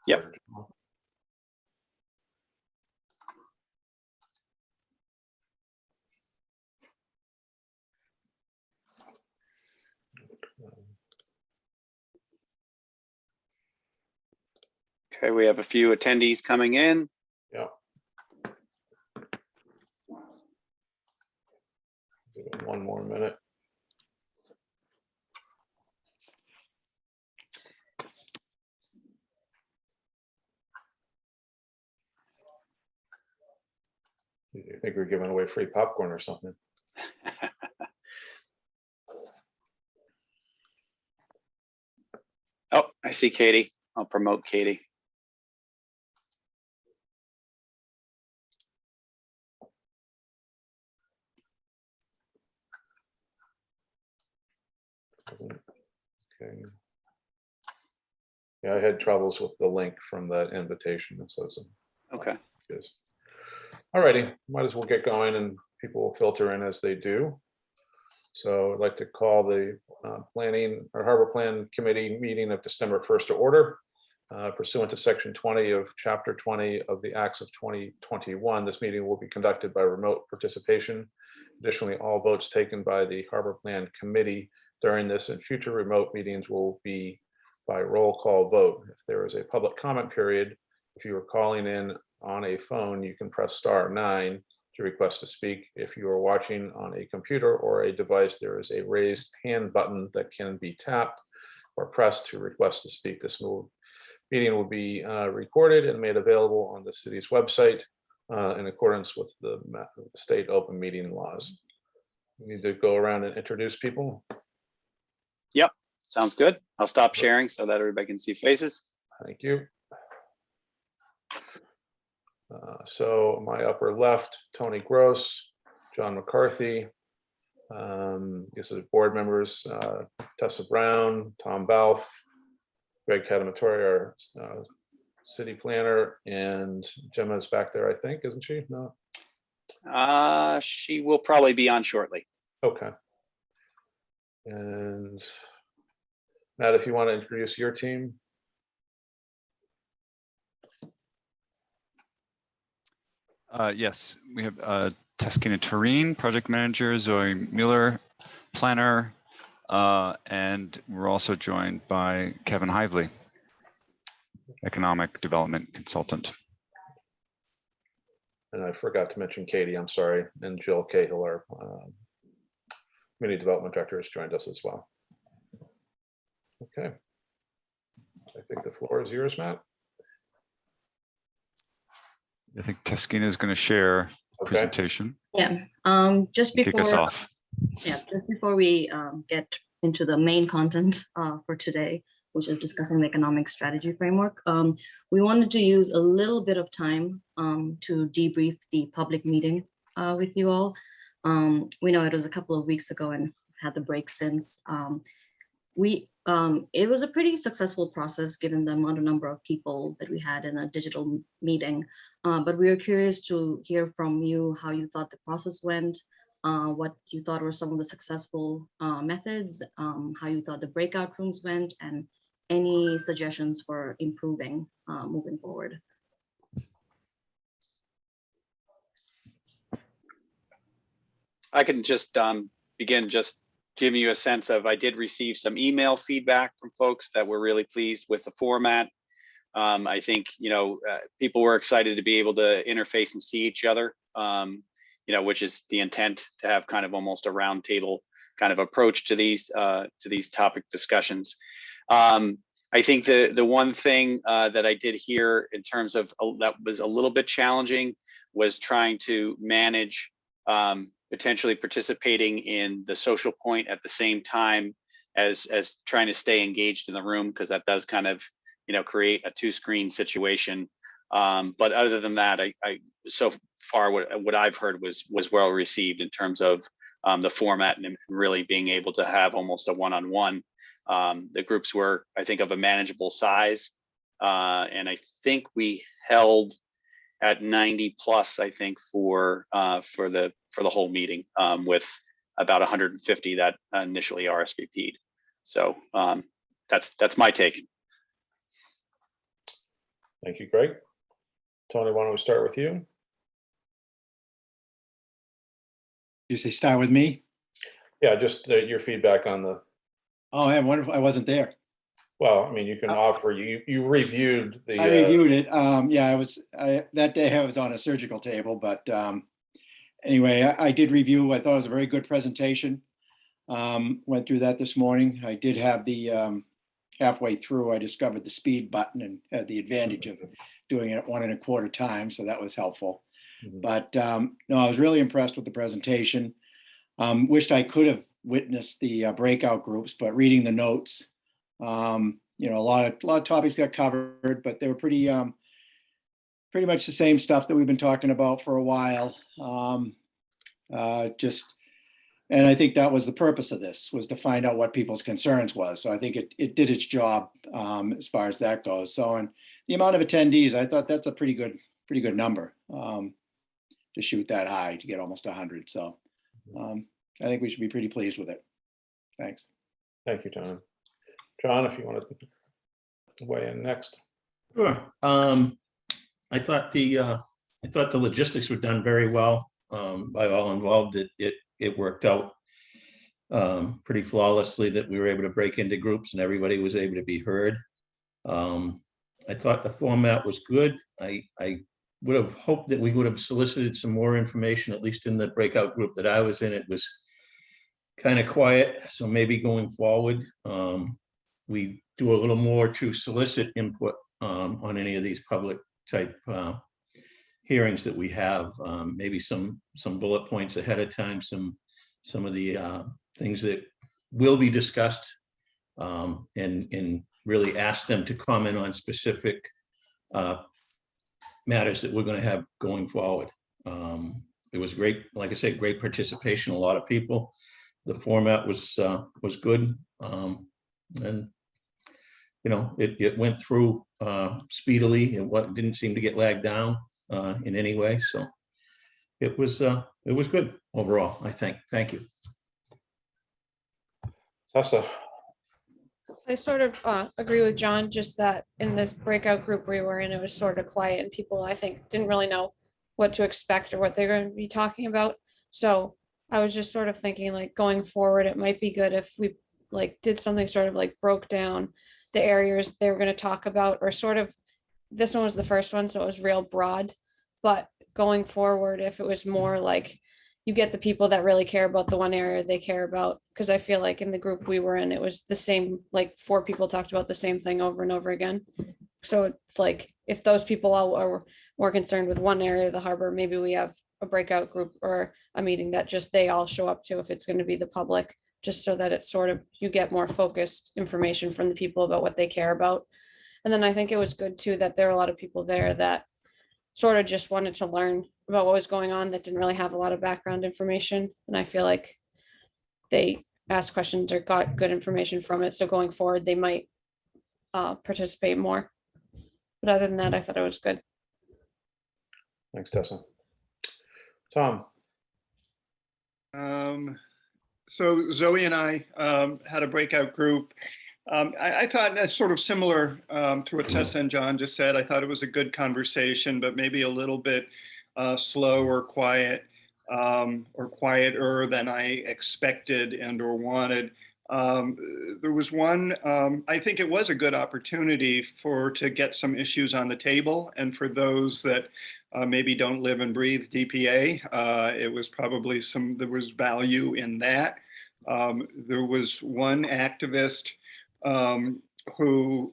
Yep. Okay, we have a few attendees coming in. Yeah. Give it 1 more minute. You think we're giving away free popcorn or something? Oh, I see Katie. I'll promote Katie. Okay. Yeah, I had troubles with the link from that invitation. So it's Okay. All righty, might as well get going and people will filter in as they do. So I'd like to call the Planning or Harbor Plan Committee meeting of December 1st to order. Pursuant to Section 20 of Chapter 20 of the Acts of 2021, this meeting will be conducted by remote participation. Additionally, all votes taken by the Harbor Plan Committee during this and future remote meetings will be by roll call vote. If there is a public comment period, if you are calling in on a phone, you can press *9 to request to speak. If you are watching on a computer or a device, there is a raised hand button that can be tapped or pressed to request to speak. This meeting will be recorded and made available on the city's website in accordance with the state open meeting laws. We need to go around and introduce people. Yep, sounds good. I'll stop sharing so that everybody can see faces. Thank you. So my upper left, Tony Gross, John McCarthy, these are the board members, Tessa Brown, Tom Balfe, Greg Catamatori, our city planner, and Gemma's back there, I think, isn't she? No. She will probably be on shortly. Okay. And Matt, if you want to introduce your team. Yes, we have Teskina Tureen, project manager, Zoe Mueller, planner, and we're also joined by Kevin Hively, economic development consultant. And I forgot to mention Katie, I'm sorry, and Jill Cahill, our community development director, has joined us as well. Okay. I think the floor is yours, Matt. I think Teskina is going to share a Okay. presentation. Yeah, just Kick us before, off. yeah, just before we get into the main content for today, which is discussing the economic strategy framework, we wanted to use a little bit of time to debrief the public meeting with you all. We know it was a couple of weeks ago and had the break since. It was a pretty successful process given the amount of number of people that we had in a digital meeting, but we were curious to hear from you how you thought the process went, what you thought were some of the successful methods, how you thought the breakout rooms went, and any suggestions for improving moving forward. I can just begin just giving you a sense of, I did receive some email feedback from folks that were really pleased with the format. I think, people were excited to be able to interface and see each other, which is the intent, to have kind of almost a round table kind of approach to these topic discussions. I think the one thing that I did hear in terms of that was a little bit challenging was trying to manage potentially participating in the social point at the same time as trying to stay engaged in the room, because that does kind of create a two-screen situation. But other than that, I so far what I've heard was well received in terms of the format and really being able to have almost a one-on-one. The groups were, I think, of a manageable size, and I think we held at 90 plus, I think, for the whole meeting, with about 150 that initially RSVP'd. So that's my take. Thank you, Greg. Tony, why don't we start with you? You say start with me? Yeah, just your feedback on the, Oh, I wonderful. I wasn't there. well, I mean, you can offer, you reviewed the. I reviewed it. Yeah, that day I was on a surgical table, but anyway, I did review. I thought it was a very good presentation. Went through that this morning. I did have the halfway through, I discovered the speed button and had the advantage of doing it at 1 1/4 times, so that was helpful. Mhm. But no, I was really impressed with the presentation. Wished I could have witnessed the breakout groups, but reading the notes, you know, a lot of topics got covered, but they were pretty much the same stuff that we've been talking about for a while. And I think that was the purpose of this, was to find out what people's concerns was. So I think it did its job as far as that goes. So, and the amount of attendees, I thought that's a pretty good number to shoot that high, to get almost 100. So I think we should be pretty pleased with it. Thanks. Thank you, John. John, if you want to weigh in next. Sure. I thought the logistics were done very well by all involved. It worked out pretty flawlessly, that we were able to break into groups and everybody was able to be heard. I thought the format was good. I would have hoped that we would have solicited some more information, at least in the breakout group that I was in. It was kind of quiet, so maybe going forward, we do a little more to solicit input on any of these public type hearings that we have. Maybe some bullet points ahead of time, some of the things that will be discussed, and really ask them to comment on specific matters that we're going to have going forward. It was great, like I said, great participation, a lot of people. The format was good, and you know, it went through speedily, and didn't seem to get lagged down in any way. So it was good overall, I think. Thank you. Tessa. I sort of agree with John, just that in this breakout group we were in, it was sort of quiet and people, I think, didn't really know what to expect or what they're going to be talking about. So I was just sort of thinking, like, going forward, it might be good if we like did something sort of like broke down the areas they were going to talk about, or sort of, this one was the first one, so it was real broad. But going forward, if it was more like you get the people that really care about the one area they care about, because I feel like in the group we were in, it was the same, like 4 people talked about the same thing over and over again. So it's like, if those people all are more concerned with one area of the harbor, maybe we have a breakout group or a meeting that just they all show up to, if it's going to be the public, just so that it's sort of, you get more focused information from the people about what they care about. And then I think it was good too, that there are a lot of people there that sort of just wanted to learn about what was going on, that didn't really have a lot of background information. And I feel like they asked questions or got good information from it. So going forward, they might participate more. But other than that, I thought it was good. Thanks, Tessa. Tom. So Zoe and I had a breakout group. I thought that's sort of similar to what Tessa and John just said. I thought it was a good conversation, but maybe a little bit slow or quiet, or quieter than I expected and or wanted. There was one, I think it was a good opportunity to get some issues on the table, and for those that maybe don't live and breathe DPA, it was probably there was value in that. There was one activist who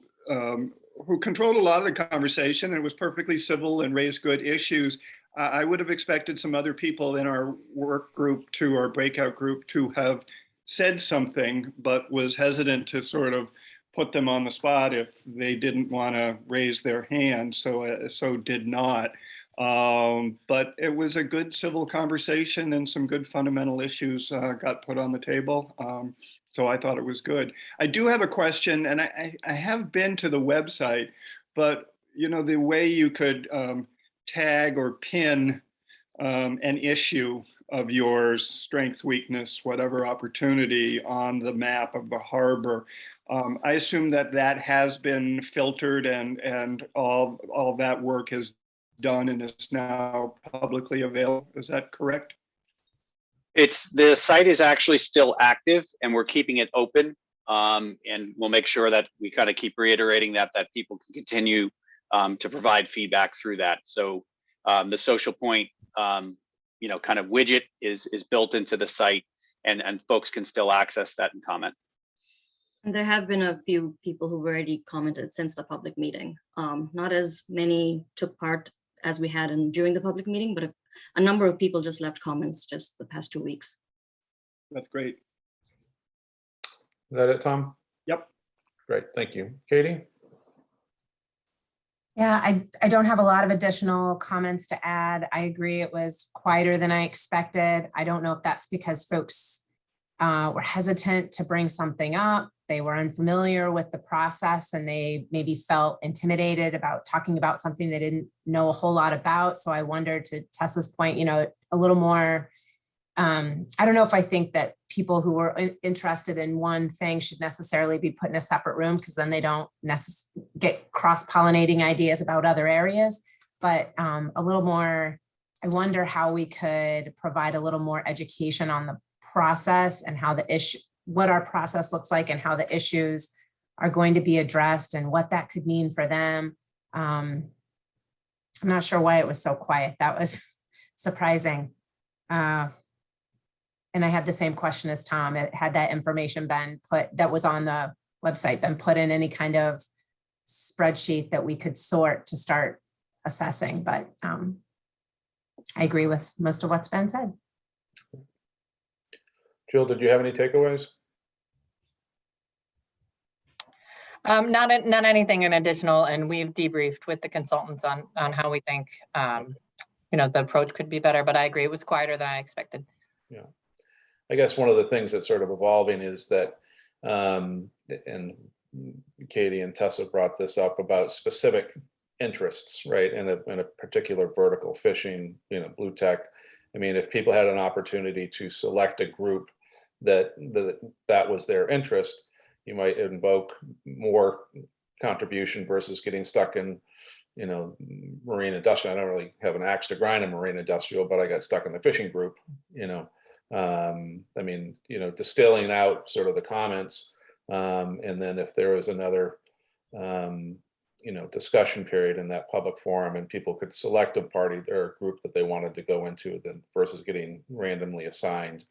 controlled a lot of the conversation and was perfectly civil and raised good issues. I would have expected some other people in our work group our breakout group to have said something, but was hesitant to sort of put them on the spot if they didn't want to raise their hand, so did not. But it was a good civil conversation, and some good fundamental issues got put on the table. So I thought it was good. I do have a question, and I have been to the website, but you know, the way you could tag or pin an issue of yours, strength, weakness, whatever opportunity on the map of the harbor. I assume that that has been filtered and all that work is done and is now publicly available. Is that correct? The site is actually still active and we're keeping it open. And we'll make sure that we kind of keep reiterating that people can continue to provide feedback through that. So the Social Point, kind of widget is built into the site, and folks can still access that and comment. And there have been a few people who've already commented since the public meeting. Not as many took part as we had during the public meeting, but a number of people just left comments just the past 2 weeks. That's great. Is that it, Tom? Yep. Great, thank you. Katie? Yeah, I don't have a lot of additional comments to add. I agree it was quieter than I expected. I don't know if that's because folks were hesitant to bring something up. They were unfamiliar with the process and they maybe felt intimidated about talking about something they didn't know a whole lot about. So I wondered, to Tessa's point, a little more, I don't know if I think that people who were interested in one thing should necessarily be put in a separate room, because then they don't get cross-pollinating ideas about other areas, but a little more, I wonder how we could provide a little more education on the process and how what our process looks like and how the issues are going to be addressed and what that could mean for them. I'm not sure why it was so quiet. That was surprising. And I had the same question as Tom. Had that information been that was on the website been put in any kind of spreadsheet that we could sort to start assessing? But I agree with most of what's been said. Jill, did you have any takeaways? Not anything in additional, and we've debriefed with the consultants on how we think the approach could be better, but I agree it was quieter than I expected. Yeah, I guess one of the things that's sort of evolving is that, and Katie and Tessa brought this up about specific interests, right? In a particular vertical, fishing, blue tech. I mean, if people had an opportunity to select a group that was their interest, you might invoke more contribution versus getting stuck in, marine industrial. I don't really have an axe to grind in marine industrial, but I got stuck in the fishing group, distilling out sort of the comments. And then if there was another, discussion period in that public forum and people could select a party or a group that they wanted to go into, then versus getting randomly assigned,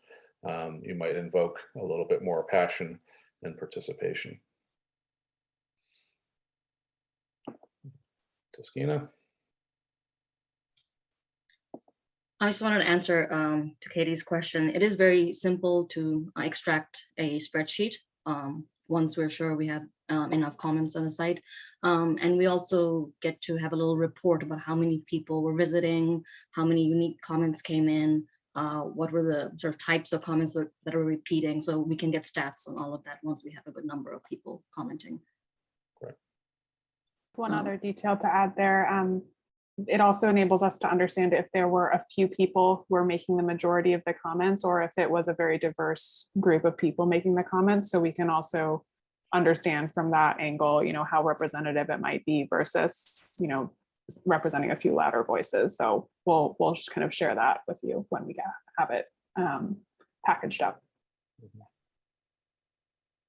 you might invoke a little bit more passion and participation. Taskina? I just wanted to answer to Katie's question. It is very simple to extract a spreadsheet once we're sure we have enough comments on the site. And we also get to have a little report about how many people were visiting, how many unique comments came in, what were the sort of types of comments that are repeating. So we can get stats on all of that once we have a good number of people commenting. Great. One other detail to add there. It also enables us to understand if there were a few people who were making the majority of the comments, or if it was a very diverse group of people making the comments. So we can also understand from that angle, how representative it might be versus, representing a few louder voices. So we'll just kind of share that with you when we have it packaged up.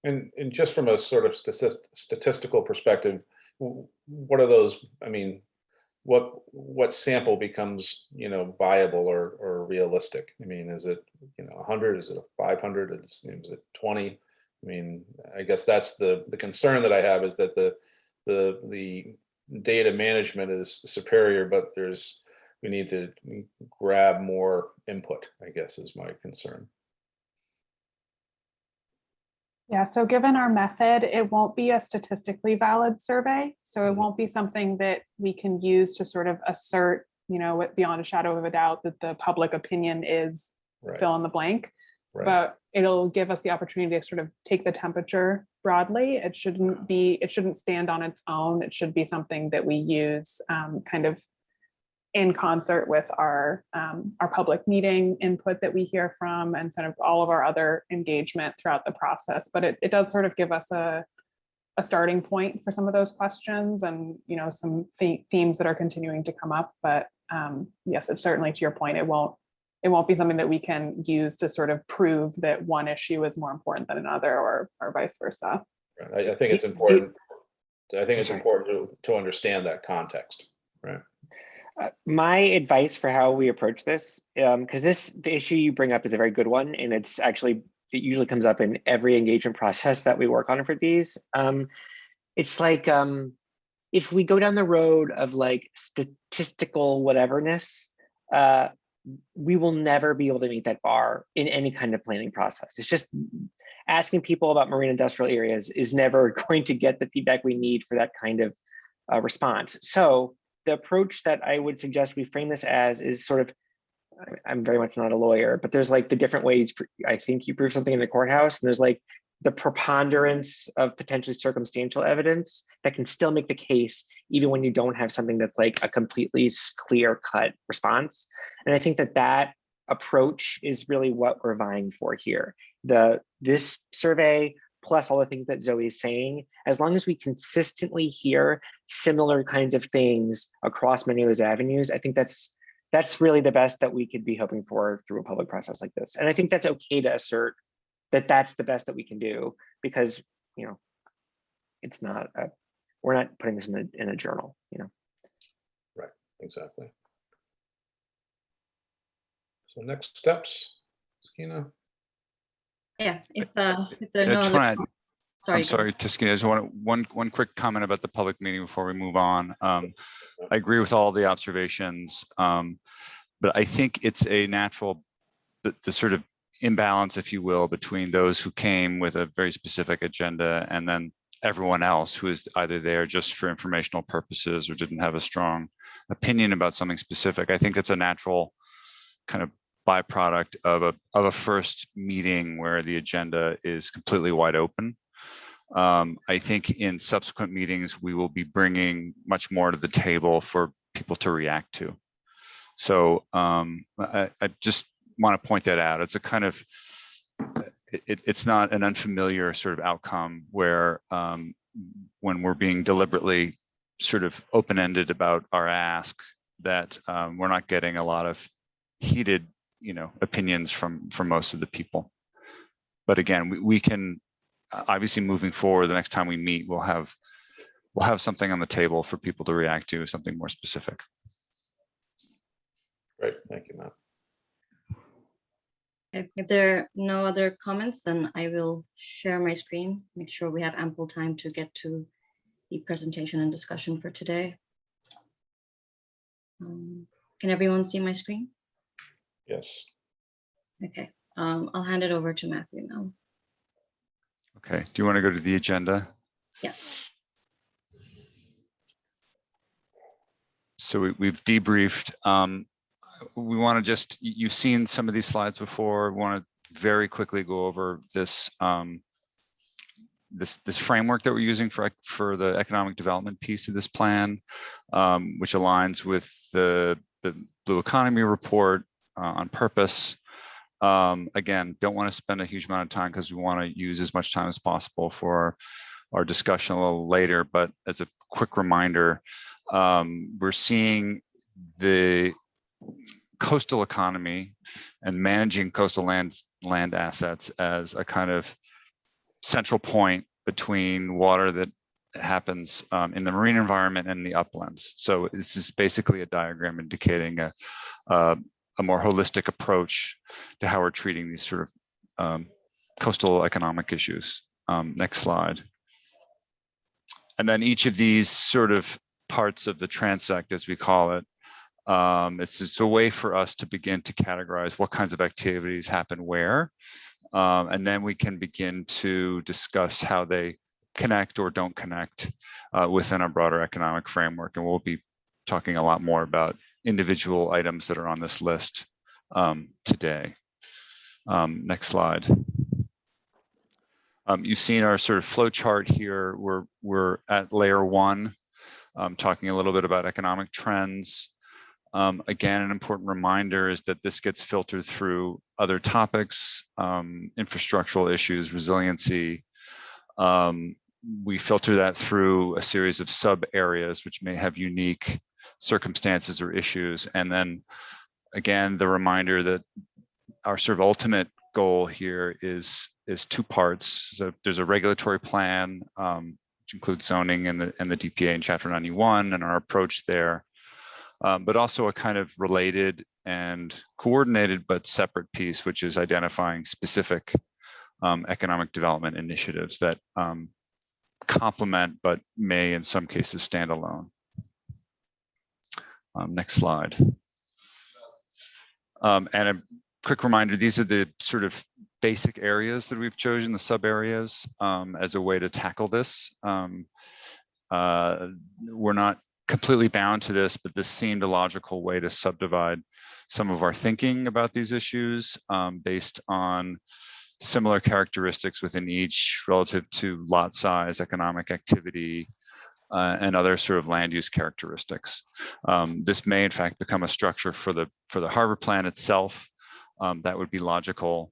And just from a sort of statistical perspective, what are those? I mean, what sample becomes viable or realistic? I mean, is it 100? Is it 500? Is it 20? I mean, I guess that's the concern that I have, is that the data management is superior, but we need to grab more input, I guess, is my concern. Yeah, so given our method, it won't be a statistically valid survey. So it won't be something that we can use to sort of assert, beyond a shadow of a doubt that the public opinion is Right. fill in the blank. Right. But it'll give us the opportunity to sort of take the temperature broadly. It shouldn't stand on its own. It should be something that we use kind of in concert with our public meeting input that we hear from and sort of all of our other engagement throughout the process. But it does sort of give us a starting point for some of those questions and, you know, some themes that are continuing to come up. But yes, it's certainly, to your point, it won't be something that we can use to sort of prove that one issue is more important than another, or vice versa. I think it's important. I think it's important to understand that context, right? My advice for how we approach this, because the issue you bring up is a very good one, and it usually comes up in every engagement process that we work on for these. It's like if we go down the road of like statistical whateverness, we will never be able to meet that bar in any kind of planning process. It's just asking people about marine industrial areas is never going to get the feedback we need for that kind of response. So the approach that I would suggest we frame this as is sort of, I'm very much not a lawyer, but there's like the different ways I think you prove something in the courthouse, and there's like the preponderance of potentially circumstantial evidence that can still make the case even when you don't have something that's like a completely clear-cut response. And I think that approach is really what we're vying for here. This survey plus all the things that Zoe is saying, as long as we consistently hear similar kinds of things across many of those avenues, I think that's really the best that we could be hoping for through a public process like this. And I think that's okay to assert that that's the best that we can do, because, you know, it's not we're not putting this in a journal, you know. Right, exactly. So next steps, Taskina. Yeah, if there are no other. I'm sorry, Taskina, I just want one quick comment about the public meeting before we move on. I agree with all the observations, but I think it's a natural, the sort of imbalance, if you will, between those who came with a very specific agenda and then everyone else who is either there just for informational purposes or didn't have a strong opinion about something specific. I think that's a natural kind of byproduct of a first meeting where the agenda is completely wide open. I think in subsequent meetings, we will be bringing much more to the table for people to react to. So I just want to point that out. It's a kind of, it's not an unfamiliar sort of outcome where when we're being deliberately sort of open-ended about our ask, that we're not getting a lot of heated, you know, opinions from most of the people. But again, we can obviously, moving forward, the next time we meet, we'll have something on the table for people to react to, something more specific. Great, thank you, Matt. If there are no other comments, then I will share my screen, make sure we have ample time to get to the presentation and discussion for today. Can everyone see my screen? Yes. Okay, I'll hand it over to Matthew now. Okay, do you want to go to the agenda? Yes. So we've debriefed. We want to just, you've seen some of these slides before. We want to very quickly go over this this framework that we're using for the economic development piece of this plan, which aligns with the Blue Economy report on purpose. Again, don't want to spend a huge amount of time because we want to use as much time as possible for our discussion a little later. But as a quick reminder, we're seeing the coastal economy and managing coastal land assets as a kind of central point between water that happens in the marine environment and the uplands. So this is basically a diagram indicating a more holistic approach to how we're treating these sort of coastal economic issues. Next slide. And then each of these sort of parts of the transect, as we call it, it's a way for us to begin to categorize what kinds of activities happen where, and then we can begin to discuss how they connect or don't connect within our broader economic framework. And we'll be talking a lot more about individual items that are on this list today. Next slide. You've seen our sort of flow chart here. We're at layer one, talking a little bit about economic trends. Again, an important reminder is that this gets filtered through other topics, infrastructural issues, resiliency. We filter that through a series of sub areas which may have unique circumstances or issues. And then again, the reminder that our sort of ultimate goal here is two parts. So there's a regulatory plan, which includes zoning and the DPA in Chapter 91 and our approach there, but also a kind of related and coordinated but separate piece, which is identifying specific economic development initiatives that complement but may in some cases stand alone. Next slide. And a quick reminder, these are the sort of basic areas that we've chosen, the sub areas, as a way to tackle this. We're not completely bound to this, but this seemed a logical way to subdivide some of our thinking about these issues based on similar characteristics within each relative to lot size, economic activity, and other sort of land use characteristics. This may in fact become a structure for the harbor plan itself. That would be logical.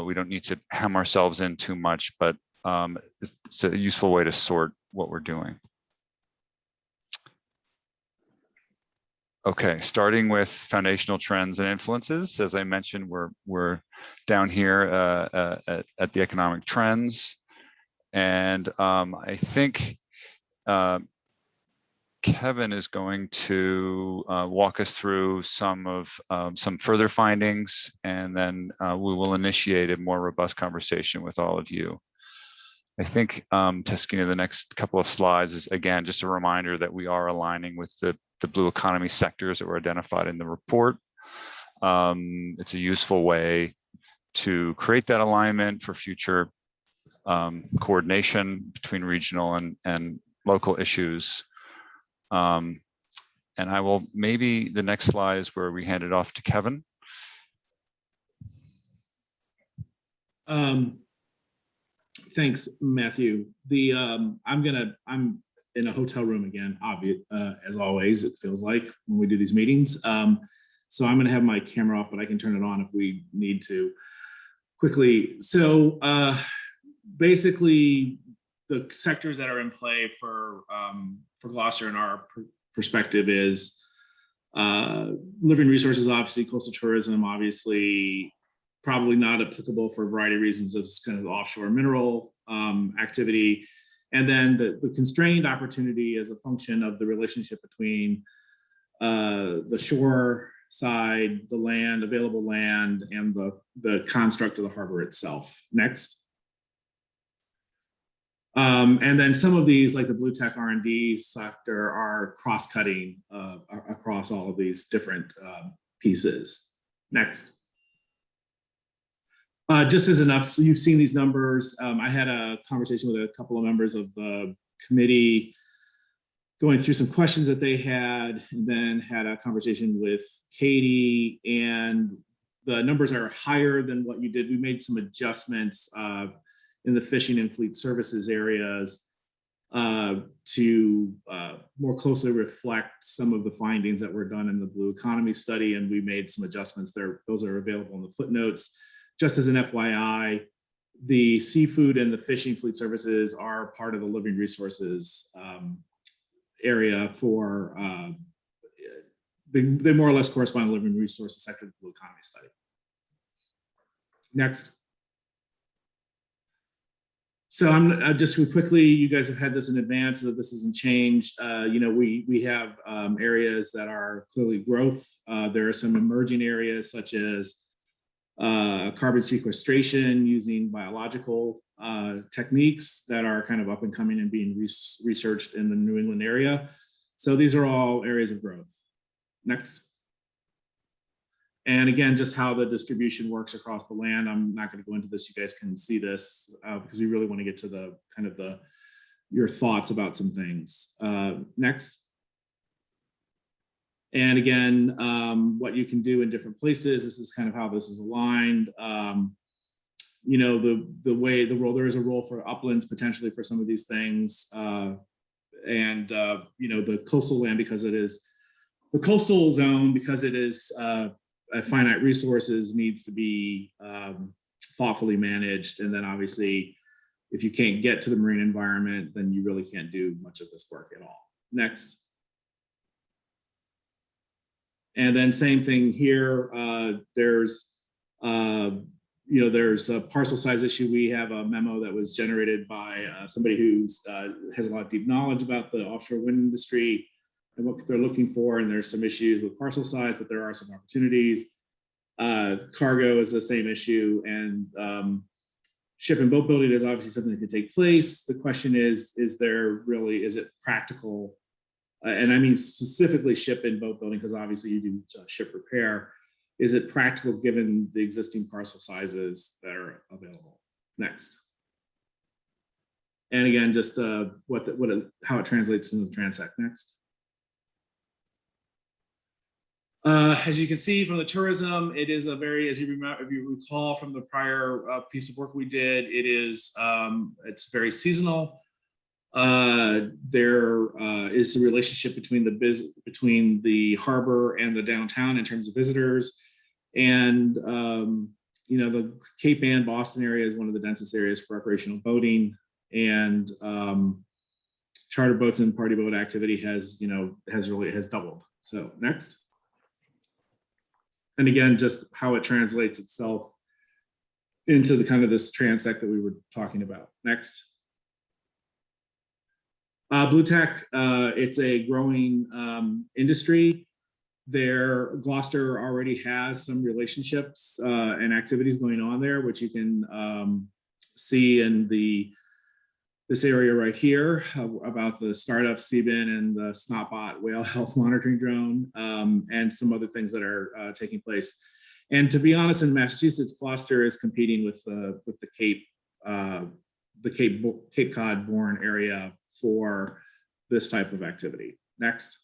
We don't need to hem ourselves in too much, but it's a useful way to sort what we're doing. Okay, starting with foundational trends and influences. As I mentioned, we're down here at the economic trends. And I think Kevin is going to walk us through some further findings, and then we will initiate a more robust conversation with all of you. I think, Teskina, the next couple of slides is, again, just a reminder that we are aligning with the blue economy sectors that were identified in the report. It's a useful way to create that alignment for future coordination between regional and local issues. And I will, maybe the next slide is where we hand it off to Kevin. Thanks, Matthew. I'm in a hotel room again, obvious, as always, it feels like when we do these meetings. So I'm gonna have my camera off, but I can turn it on if we need to quickly. So basically, the sectors that are in play for Gloucester in our perspective is living resources, obviously, coastal tourism, obviously, probably not applicable for a variety of reasons. It's kind of offshore mineral activity. And then the constrained opportunity as a function of the relationship between the shore side, the land, available land, and the construct of the harbor itself. Next. And then some of these, like the blue tech R&D sector, are cross-cutting across all of these different pieces. Next. Just as enough, so you've seen these numbers. I had a conversation with a couple of members of the committee going through some questions that they had, and then had a conversation with Katie, and the numbers are higher than what you did. We made some adjustments in the fishing and fleet services areas to more closely reflect some of the findings that were done in the blue economy study, and we made some adjustments there. Those are available in the footnotes. Just as an FYI, the seafood and the fishing fleet services are part of the living resources area for, they more or less correspond to living resources sector of the blue economy study. Next. So I'm just really quickly, you guys have had this in advance, so this hasn't changed. You know, we have areas that are clearly growth. There are some emerging areas such as carbon sequestration using biological techniques that are kind of up and coming and being researched in the New England area. So these are all areas of growth. Next. And again, just how the distribution works across the land. I'm not going to go into this. You guys can see this because we really want to get to the kind of your thoughts about some things. Next. And again, what you can do in different places. This is kind of how this is aligned. You know, the role, there is a role for uplands potentially for some of these things. You know, the coastal land, because it is The coastal zone, because it is a finite resources, needs to be thoughtfully managed. And then obviously, if you can't get to the marine environment, then you really can't do much of this work at all. Next. And then same thing here. There's there's a parcel size issue. We have a memo that was generated by somebody who has a lot of deep knowledge about the offshore wind industry and what they're looking for. And there's some issues with parcel size, but there are some opportunities. Cargo is the same issue, and ship and boat building is obviously something that can take place. The question is it practical? And I mean specifically ship and boat building, because obviously you do ship repair. Is it practical given the existing parcel sizes that are available? Next. And again, just how it translates into the Transect. Next. As you can see from the tourism, it is a very, as you remember, if you recall from the prior piece of work we did, it's very seasonal. There is a relationship between the harbor and the downtown in terms of visitors, and the Cape Ann, Boston area is one of the densest areas for recreational boating, and charter boats and party boat activity has doubled. So next. And again, just how it translates itself into the kind of this transect that we were talking about. Next. Blue tech, it's a growing industry. Gloucester already has some relationships and activities going on there, which you can see in this area right here about the startup CBIN and the Snotbot whale health monitoring drone, and some other things that are taking place. And to be honest, in Massachusetts, Gloucester is competing with the Cape Cod Bourne area for this type of activity. Next.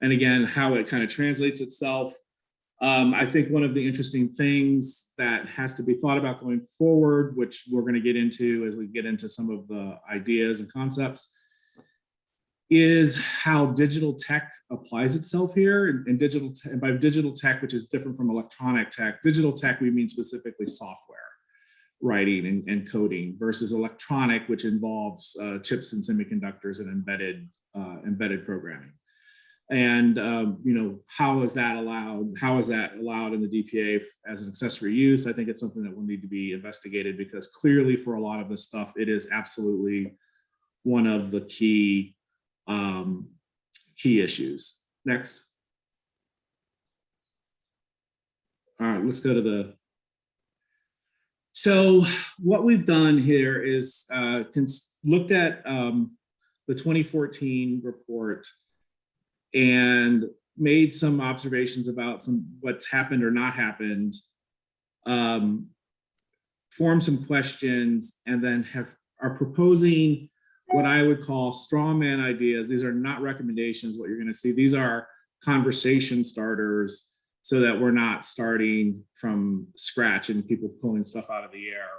And again, how it kind of translates itself. I think one of the interesting things that has to be thought about going forward, which we're going to get into as we get into some of the ideas and concepts, is how digital tech applies itself here. And by digital tech, which is different from electronic tech, digital tech, we mean specifically software, writing and coding, versus electronic, which involves chips and semiconductors and embedded programming. And how is that allowed? How is that allowed in the DPA as an accessory use? I think it's something that will need to be investigated, because clearly for a lot of this stuff, it is absolutely one of the key issues. Next. All right, let's go to the. So what we've done here is looked at the 2014 report and made some observations about what's happened or not happened, formed some questions, and then are proposing what I would call straw man ideas. These are not recommendations, what you're going to see. These are conversation starters, so that we're not starting from scratch and people pulling stuff out of the air.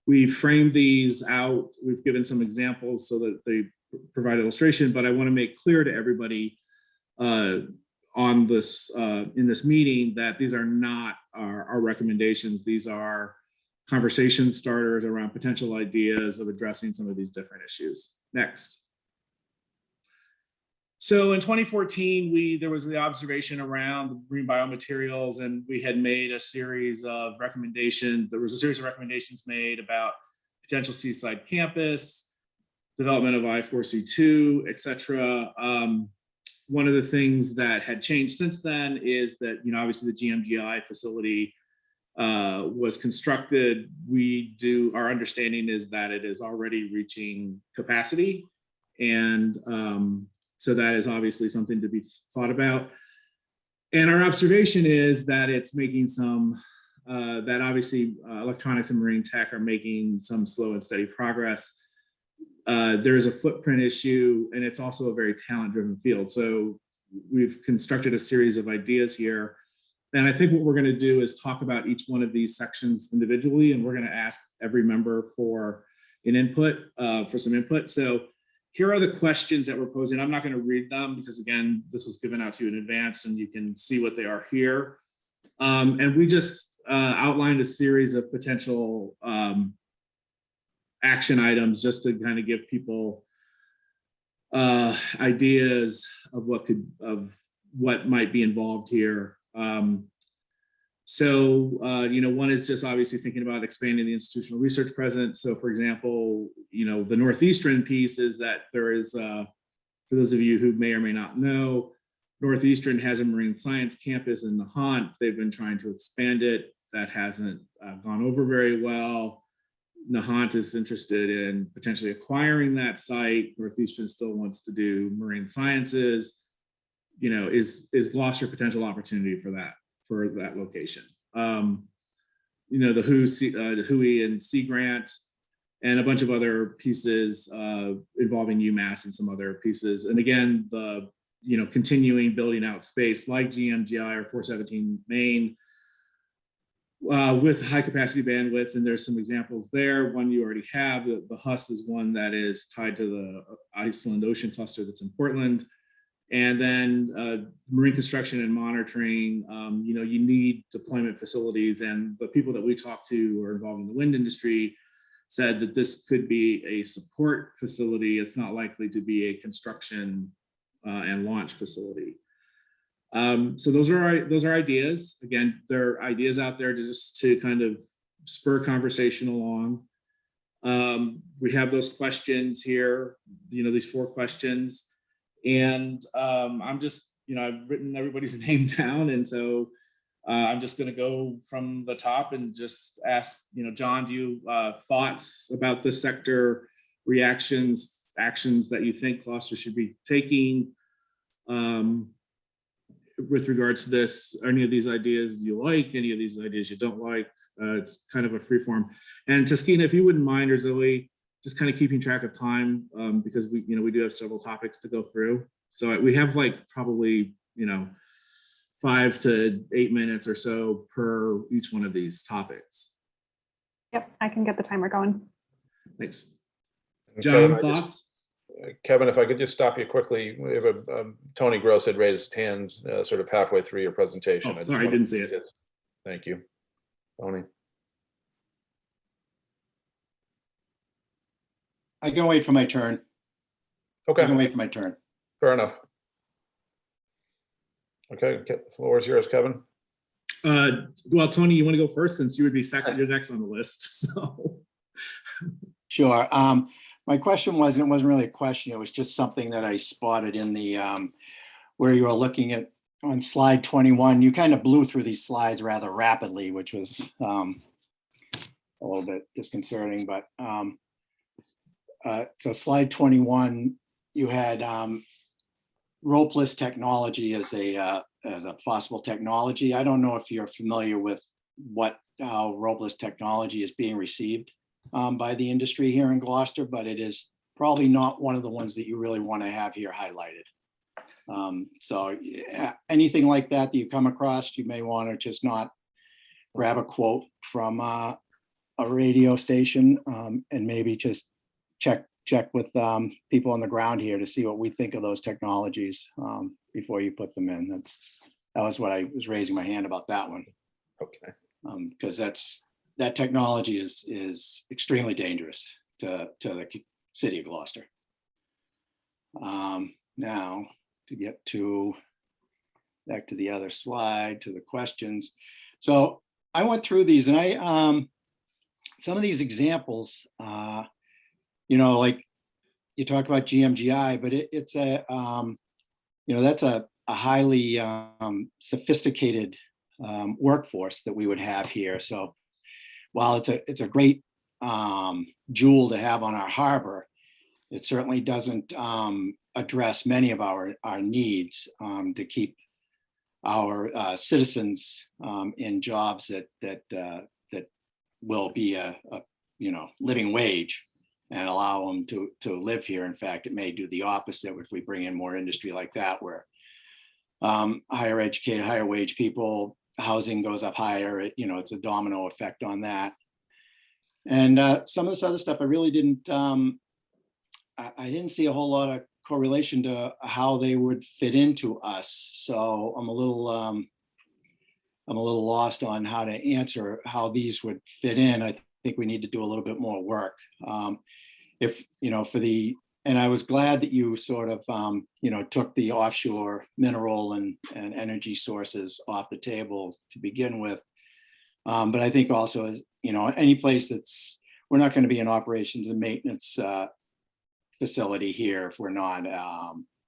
We've framed these out. We've given some examples so that they provide illustration, but I want to make clear to everybody on this in this meeting that these are not our recommendations. These are conversation starters around potential ideas of addressing some of these different issues. Next. So in 2014, there was the observation around marine biomaterials, and we had made a series of recommendations. There was a series of recommendations made about potential seaside campus, development of I-4C2, et cetera. One of the things that had changed since then is that, obviously the GMGI facility was constructed. Our understanding is that it is already reaching capacity. And so that is obviously something to be thought about. And our observation is that it's making that obviously electronics and marine tech are making some slow and steady progress. There is a footprint issue, and it's also a very talent-driven field. So we've constructed a series of ideas here. And I think what we're going to do is talk about each one of these sections individually, and we're going to ask every member for an input, for some input. So here are the questions that we're posing. I'm not going to read them because again, this was given out to you in advance and you can see what they are here. And we just outlined a series of potential action items just to kind of give people ideas of what might be involved here. One is just obviously thinking about expanding the institutional research presence. So for example, the Northeastern piece is that there is, for those of you who may or may not know, Northeastern has a marine science campus in Nahant. They've been trying to expand it. That hasn't gone over very well. Nahant is interested in potentially acquiring that site. Northeastern still wants to do marine sciences. Is Gloucester a potential opportunity for that location? The Hui and Sea Grant and a bunch of other pieces involving UMass and some other pieces. And again, continuing building out space like GMGI or 417 Main with high capacity bandwidth. And there's some examples there. One you already have, the HUS is one that is tied to the Iceland Ocean Cluster that's in Portland. And then marine construction and monitoring, you need deployment facilities, and the people that we talked to who are involved in the wind industry said that this could be a support facility. It's not likely to be a construction and launch facility. So those are ideas. Again, there are ideas out there to kind of spur conversation along. We have those questions here, these 4 questions. And I'm just, I've written everybody's name down. And so I'm just going to go from the top and just ask, John, do you thoughts about this sector, reactions, actions that you think Gloucester should be taking with regards to this? Any of these ideas you like, any of these ideas you don't like? It's kind of a free form. And Taskina, if you wouldn't mind, or Zoe, just kind of keeping track of time because we do have several topics to go through. So we have probably, 5 to 8 minutes or so per each one of these topics. Yep, I can get the timer going. Thanks. And John, thoughts? Kevin, if I could just stop you quickly. We have Tony Gross had raised his hand sort of halfway through your presentation. Oh, sorry, I didn't see it. Thank you, Tony. I can wait for my turn. Okay. I can wait for my turn. Fair enough. Okay, the floor is yours, Kevin. Well, Tony, you want to go first since you would be second, you're next on the list, so. Sure. My question wasn't really a question. It was just something that I spotted in the, where you were looking at on slide 21. You kind of blew through these slides rather rapidly, which was a little bit disconcerting, but so slide 21, you had ropeless technology as a possible technology. I don't know if you're familiar with how ropeless technology is being received by the industry here in Gloucester, but it is probably not one of the ones that you really want to have here highlighted. So yeah, anything like that you come across, you may want to just not grab a quote from a radio station and maybe just check with people on the ground here to see what we think of those technologies before you put them in. That was what I was raising my hand about that one. Okay. Because that technology is extremely dangerous to the city of Gloucester. Now to get back to the other slide, to the questions. So I went through these, and some of these examples, like you talk about GMGI, but it's a, that's a highly sophisticated workforce that we would have here. So while it's a great jewel to have on our harbor, it certainly doesn't address many of our needs to keep our citizens in jobs that will be a living wage and allow them to live here. In fact, it may do the opposite if we bring in more industry like that, where higher educated, higher wage people, housing goes up higher. It's a domino effect on that. And some of this other stuff I really didn't I didn't see a whole lot of correlation to how they would fit into us. So I'm a little lost on how to answer how these would fit in. I think we need to do a little bit more work. If, you know, and I was glad that you sort of, you know, took the offshore mineral and energy sources off the table to begin with. But I think also, as you know, any place that's, we're not going to be an operations and maintenance facility here if we're not,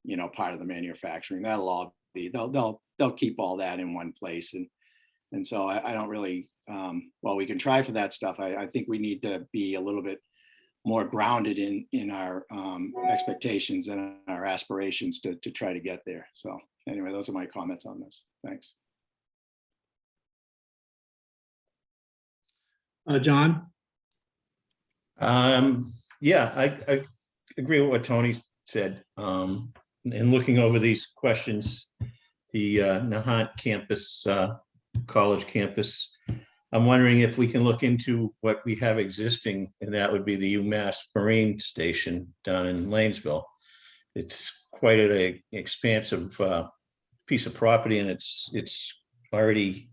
you know, part of the manufacturing. That'll all be, they'll keep all that in one place. And so I don't really, well, we can try for that stuff. I think we need to be a little bit more grounded in our expectations and our aspirations to try to get there. So anyway, those are my comments on this. Thanks. John? Yeah, I agree with what Tony said. In looking over these questions, the Nahant campus, college campus, I'm wondering if we can look into what we have existing, and that would be the UMass Marine Station down in Lanesville. It's quite an expansive piece of property, and it's already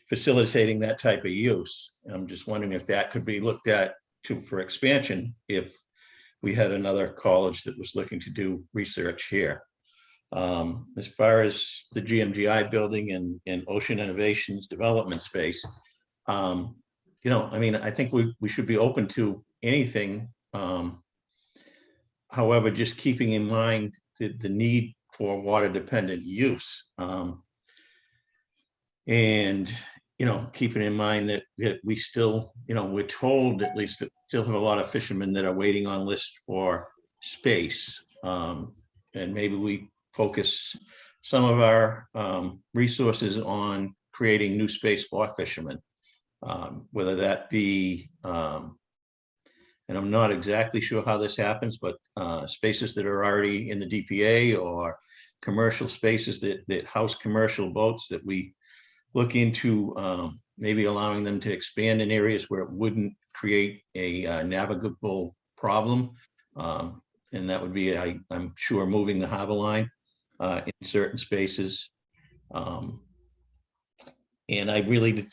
facilitating that type of use. I'm just wondering if that could be looked at for expansion if we had another college that was looking to do research here. As far as the GMGI building and Ocean Innovations development space, you know, I mean, I think we should be open to anything. However, just keeping in mind the need for water dependent use. And, you know, keeping in mind that we still, you know, we're told at least that we still have a lot of fishermen that are waiting on lists for space. And maybe we focus some of our resources on creating new space for fishermen, whether that be, and I'm not exactly sure how this happens, but spaces that are already in the DPA or commercial spaces that house commercial boats that we look into maybe allowing them to expand in areas where it wouldn't create a navigable problem. And that would be, I'm sure, moving the harbor line in certain spaces. And I really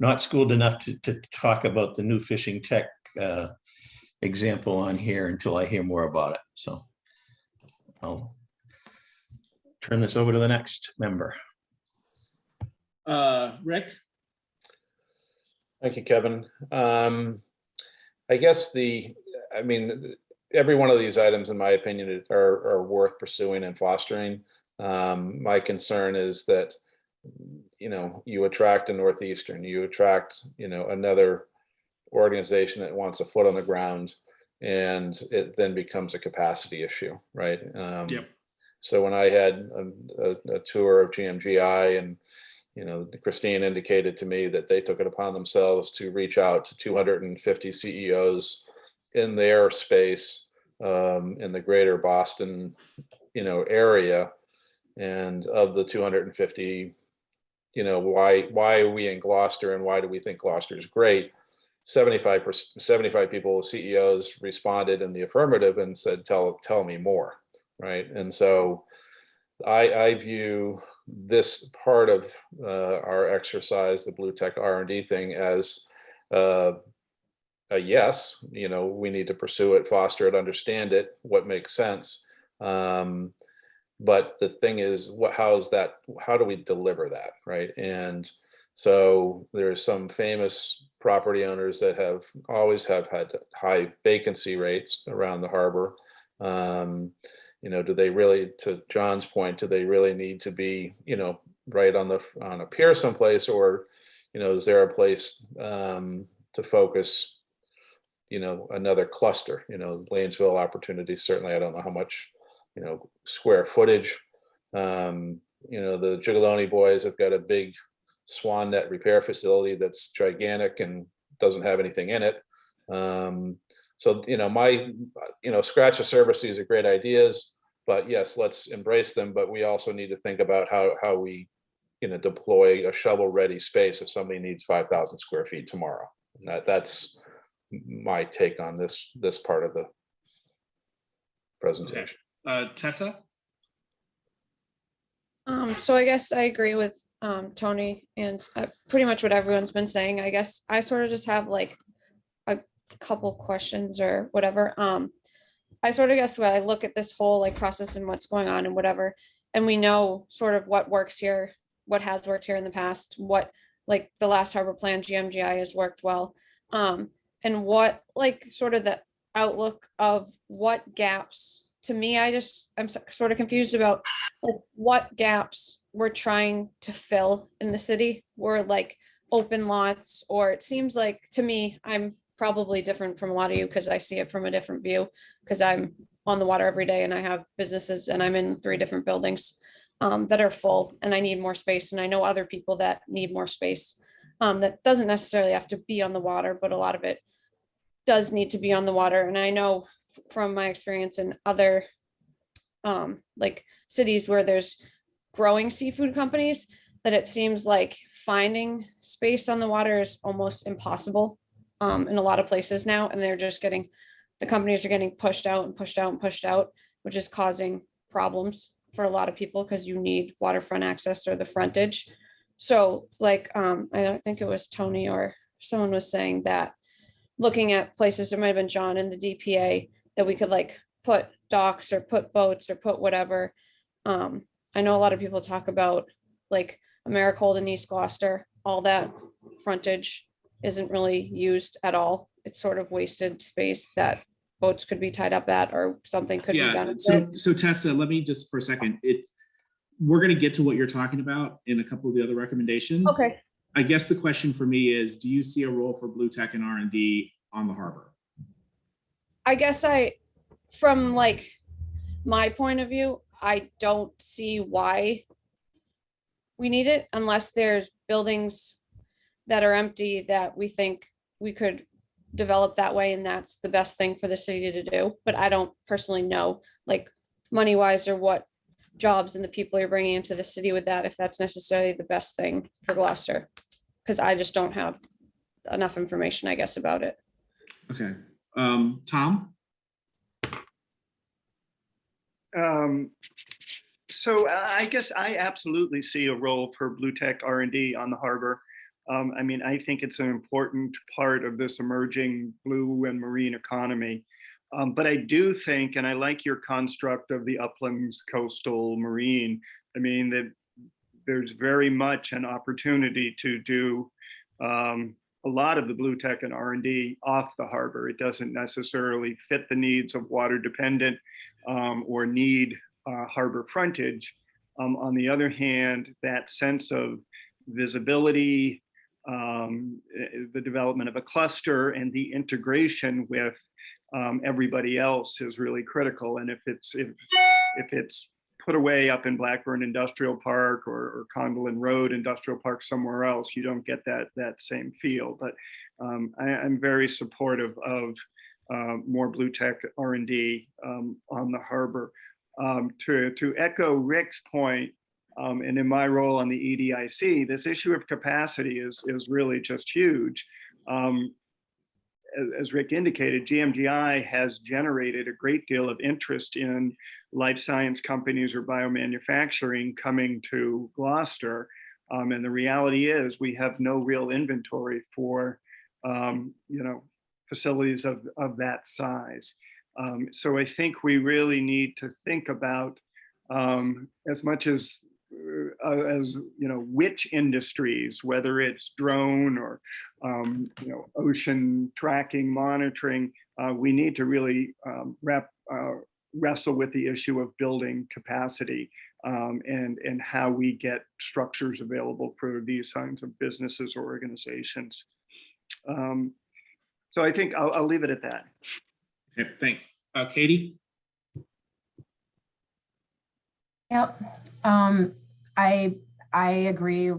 not schooled enough to talk about the new fishing tech example on here until I hear more about it. So I'll turn this over to the next member. Rick? Thank you, Kevin. I guess I mean, every one of these items, in my opinion, are worth pursuing and fostering. My concern is that, you know, you attract a Northeastern, you attract, you know, another organization that wants a foot on the ground, and it then becomes a capacity issue, right? Yep. So when I had a tour of GMGI, and you know, Christine indicated to me that they took it upon themselves to reach out to 250 CEOs in their space in the greater Boston, you know, area. And of the 250, you know, why are we in Gloucester and why do we think Gloucester is great? 75 people, CEOs, responded in the affirmative and said, tell me more, right? And so I view this part of our exercise, the Blue Tech R&D thing, as a yes. You know, we need to pursue it, foster it, understand it, what makes sense. But the thing is, how do we deliver that, right? And so there's some famous property owners that always have had high vacancy rates around the harbor. You know, do they really, to John's point, do they really need to be, you know, right on a pier someplace, or, you know, is there a place to focus, you know, another cluster, you know, Lanesville opportunity? Certainly, I don't know how much, you know, square footage. You know, the Gigaloni boys have got a big swan net repair facility that's gigantic and doesn't have anything in it. So, you know, scratch the surface, these are great ideas, but yes, let's embrace them. But we also need to think about how we, you know, deploy a shovel ready space if somebody needs 5,000 square feet tomorrow. And that's my take on this part of presentation. Tessa? So I guess I agree with Tony and pretty much what everyone's been saying. I guess I sort of just have like a couple questions or whatever. I sort of guess when I look at this whole like process and what's going on and whatever, and we know sort of what works here, what has worked here in the past, what like the last harbor plan GMGI has worked well, and what like sort of the outlook of what gaps. To me, I'm sort of confused about like what gaps we're trying to fill in the city. We're like open lots, or it seems like to me, I'm probably different from a lot of you because I see it from a different view because I'm on the water every day and I have businesses and I'm in 3 different buildings that are full and I need more space. And I know other people that need more space that doesn't necessarily have to be on the water, but a lot of it does need to be on the water. And I know from my experience in other like cities where there's growing seafood companies that it seems like finding space on the water is almost impossible in a lot of places now. And they're just the companies are getting pushed out and pushed out and pushed out, which is causing problems for a lot of people because you need waterfront access or the frontage. So like, I think it was Tony or someone was saying that looking at places, it might've been John in the DPA, that we could like put docks or put boats or put whatever. I know a lot of people talk about like Americold and East Gloucester, all that frontage isn't really used at all. It's sort of wasted space that boats could be tied up at or something could be done. Yeah, so Tessa, let me just for a second, we're gonna get to what you're talking about in a couple of the other recommendations. Okay. I guess the question for me is, do you see a role for Blue Tech and R&D on the harbor? I guess from like my point of view, I don't see why we need it unless there's buildings that are empty that we think we could develop that way and that's the best thing for the city to do. But I don't personally know like money wise or what jobs and the people you're bringing into the city with that, if that's necessarily the best thing for Gloucester. Because I just don't have enough information, I guess, about it. Okay. Tom? So I guess I absolutely see a role for Blue Tech R&D on the harbor. I mean, I think it's an important part of this emerging blue and marine economy. But I do think, and I like your construct of the uplands coastal marine, I mean, that there's very much an opportunity to do a lot of the Blue Tech and R&D off the harbor. It doesn't necessarily fit the needs of water dependent or need harbor frontage. On the other hand, that sense of visibility, the development of a cluster and the integration with everybody else is really critical. And if it's put away up in Blackburn Industrial Park or Convalin Road Industrial Park somewhere else, you don't get that same feel. But I'm very supportive of more Blue Tech R&D on the harbor. To echo Rick's point, and in my role on the EDIC, this issue of capacity is really just huge. As Rick indicated, GMGI has generated a great deal of interest in life science companies or biomanufacturing coming to Gloucester. And the reality is we have no real inventory for facilities of that size. So I think we really need to think about as much as which industries, whether it's drone or ocean tracking, monitoring, we need to really wrestle with the issue of building capacity and how we get structures available for these kinds of businesses or organizations. So I think I'll leave it at that. Okay, thanks. Katie? Yep. I agree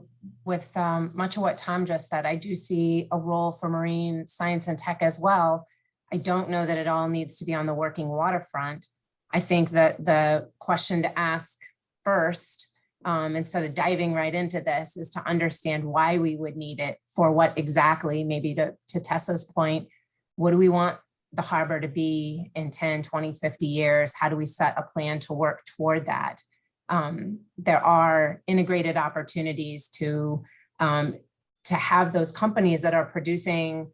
with much of what Tom just said. I do see a role for marine science and tech as well. I don't know that it all needs to be on the working waterfront. I think that the question to ask first, instead of diving right into this, is to understand why we would need it, for what exactly, maybe to Tessa's point, what do we want the harbor to be in 10, 20, 50 years? How do we set a plan to work toward that? There are integrated opportunities to have those companies that are producing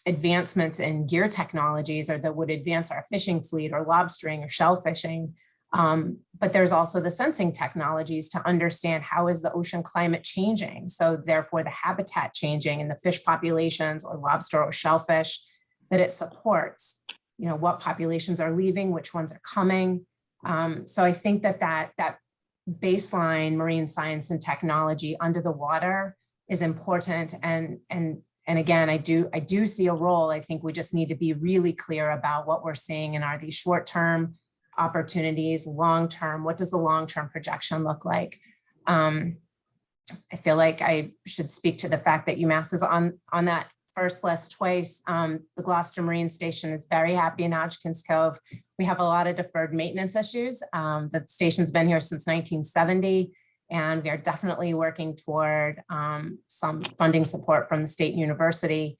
advancements in gear technologies or that would advance our fishing fleet or lobstering or shell fishing. But there's also the sensing technologies to understand how is the ocean climate changing. So therefore the habitat changing and the fish populations or lobster or shellfish that it supports, you know, what populations are leaving, which ones are coming. So I think that baseline marine science and technology under the water is important. And again, I do see a role. I think we just need to be really clear about what we're seeing and are these short-term opportunities, long-term, what does the long-term projection look like? I feel like I should speak to the fact that UMass is on that first list twice. The Gloucester Marine Station is very happy in Hodgkins Cove. We have a lot of deferred maintenance issues. The station's been here since 1970, and we are definitely working toward some funding support from the state university.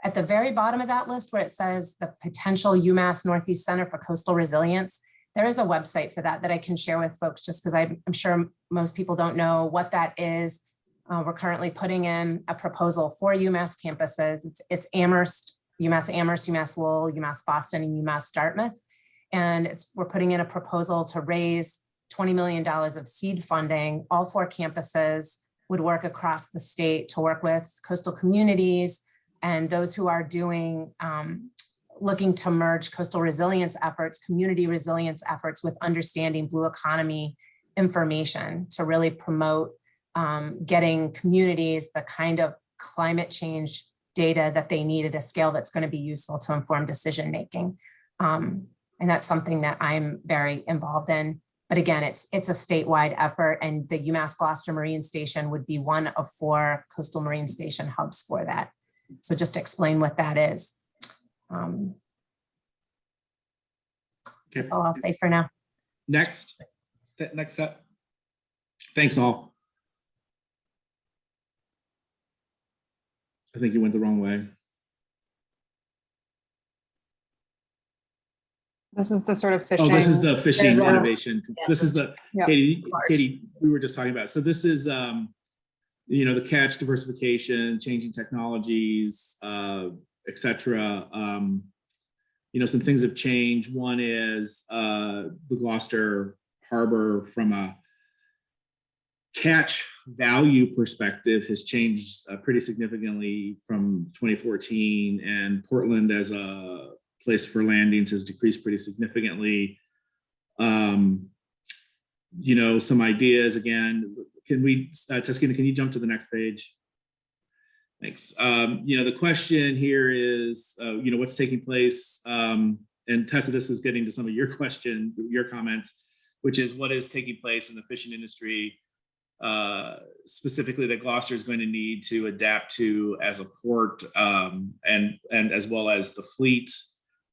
At the very bottom of that list where it says the potential UMass Northeast Center for Coastal Resilience, there is a website for that I can share with folks just because I'm sure most people don't know what that is. We're currently putting in a proposal for UMass campuses. It's Amherst, UMass Amherst, UMass Lowell, UMass Boston, and UMass Dartmouth. And we're putting in a proposal to raise $20 million of seed funding. All 4 campuses would work across the state to work with coastal communities and those who are doing, looking to merge coastal resilience efforts, community resilience efforts with understanding blue economy information to really promote getting communities the kind of climate change data that they need at a scale that's going to be useful to inform decision making. And that's something that I'm very involved in. But again, it's a statewide effort, and the UMass Gloucester Marine Station would be one of 4 coastal marine station hubs for that. So just to explain what that is. That's all I'll say for now. Next set. Thanks all. I think you went the wrong way. This is the sort of fishing. Oh, this is the fishing There's a- innovation. Yeah. This is the, Yep. Katie, we were just talking about. So this is, you know, the catch diversification, changing technologies, et cetera. You know, some things have changed. One is the Gloucester Harbor from a catch value perspective has changed pretty significantly from 2014, and Portland as a place for landings has decreased pretty significantly. You know, some ideas again, can we, Teskina, can you jump to the next page? Thanks. You know, the question here is, you know, what's taking place? And Tessa, this is getting to some of your comments, which is what is taking place in the fishing industry, specifically that Gloucester is going to need to adapt to as a port, and as well as the fleet.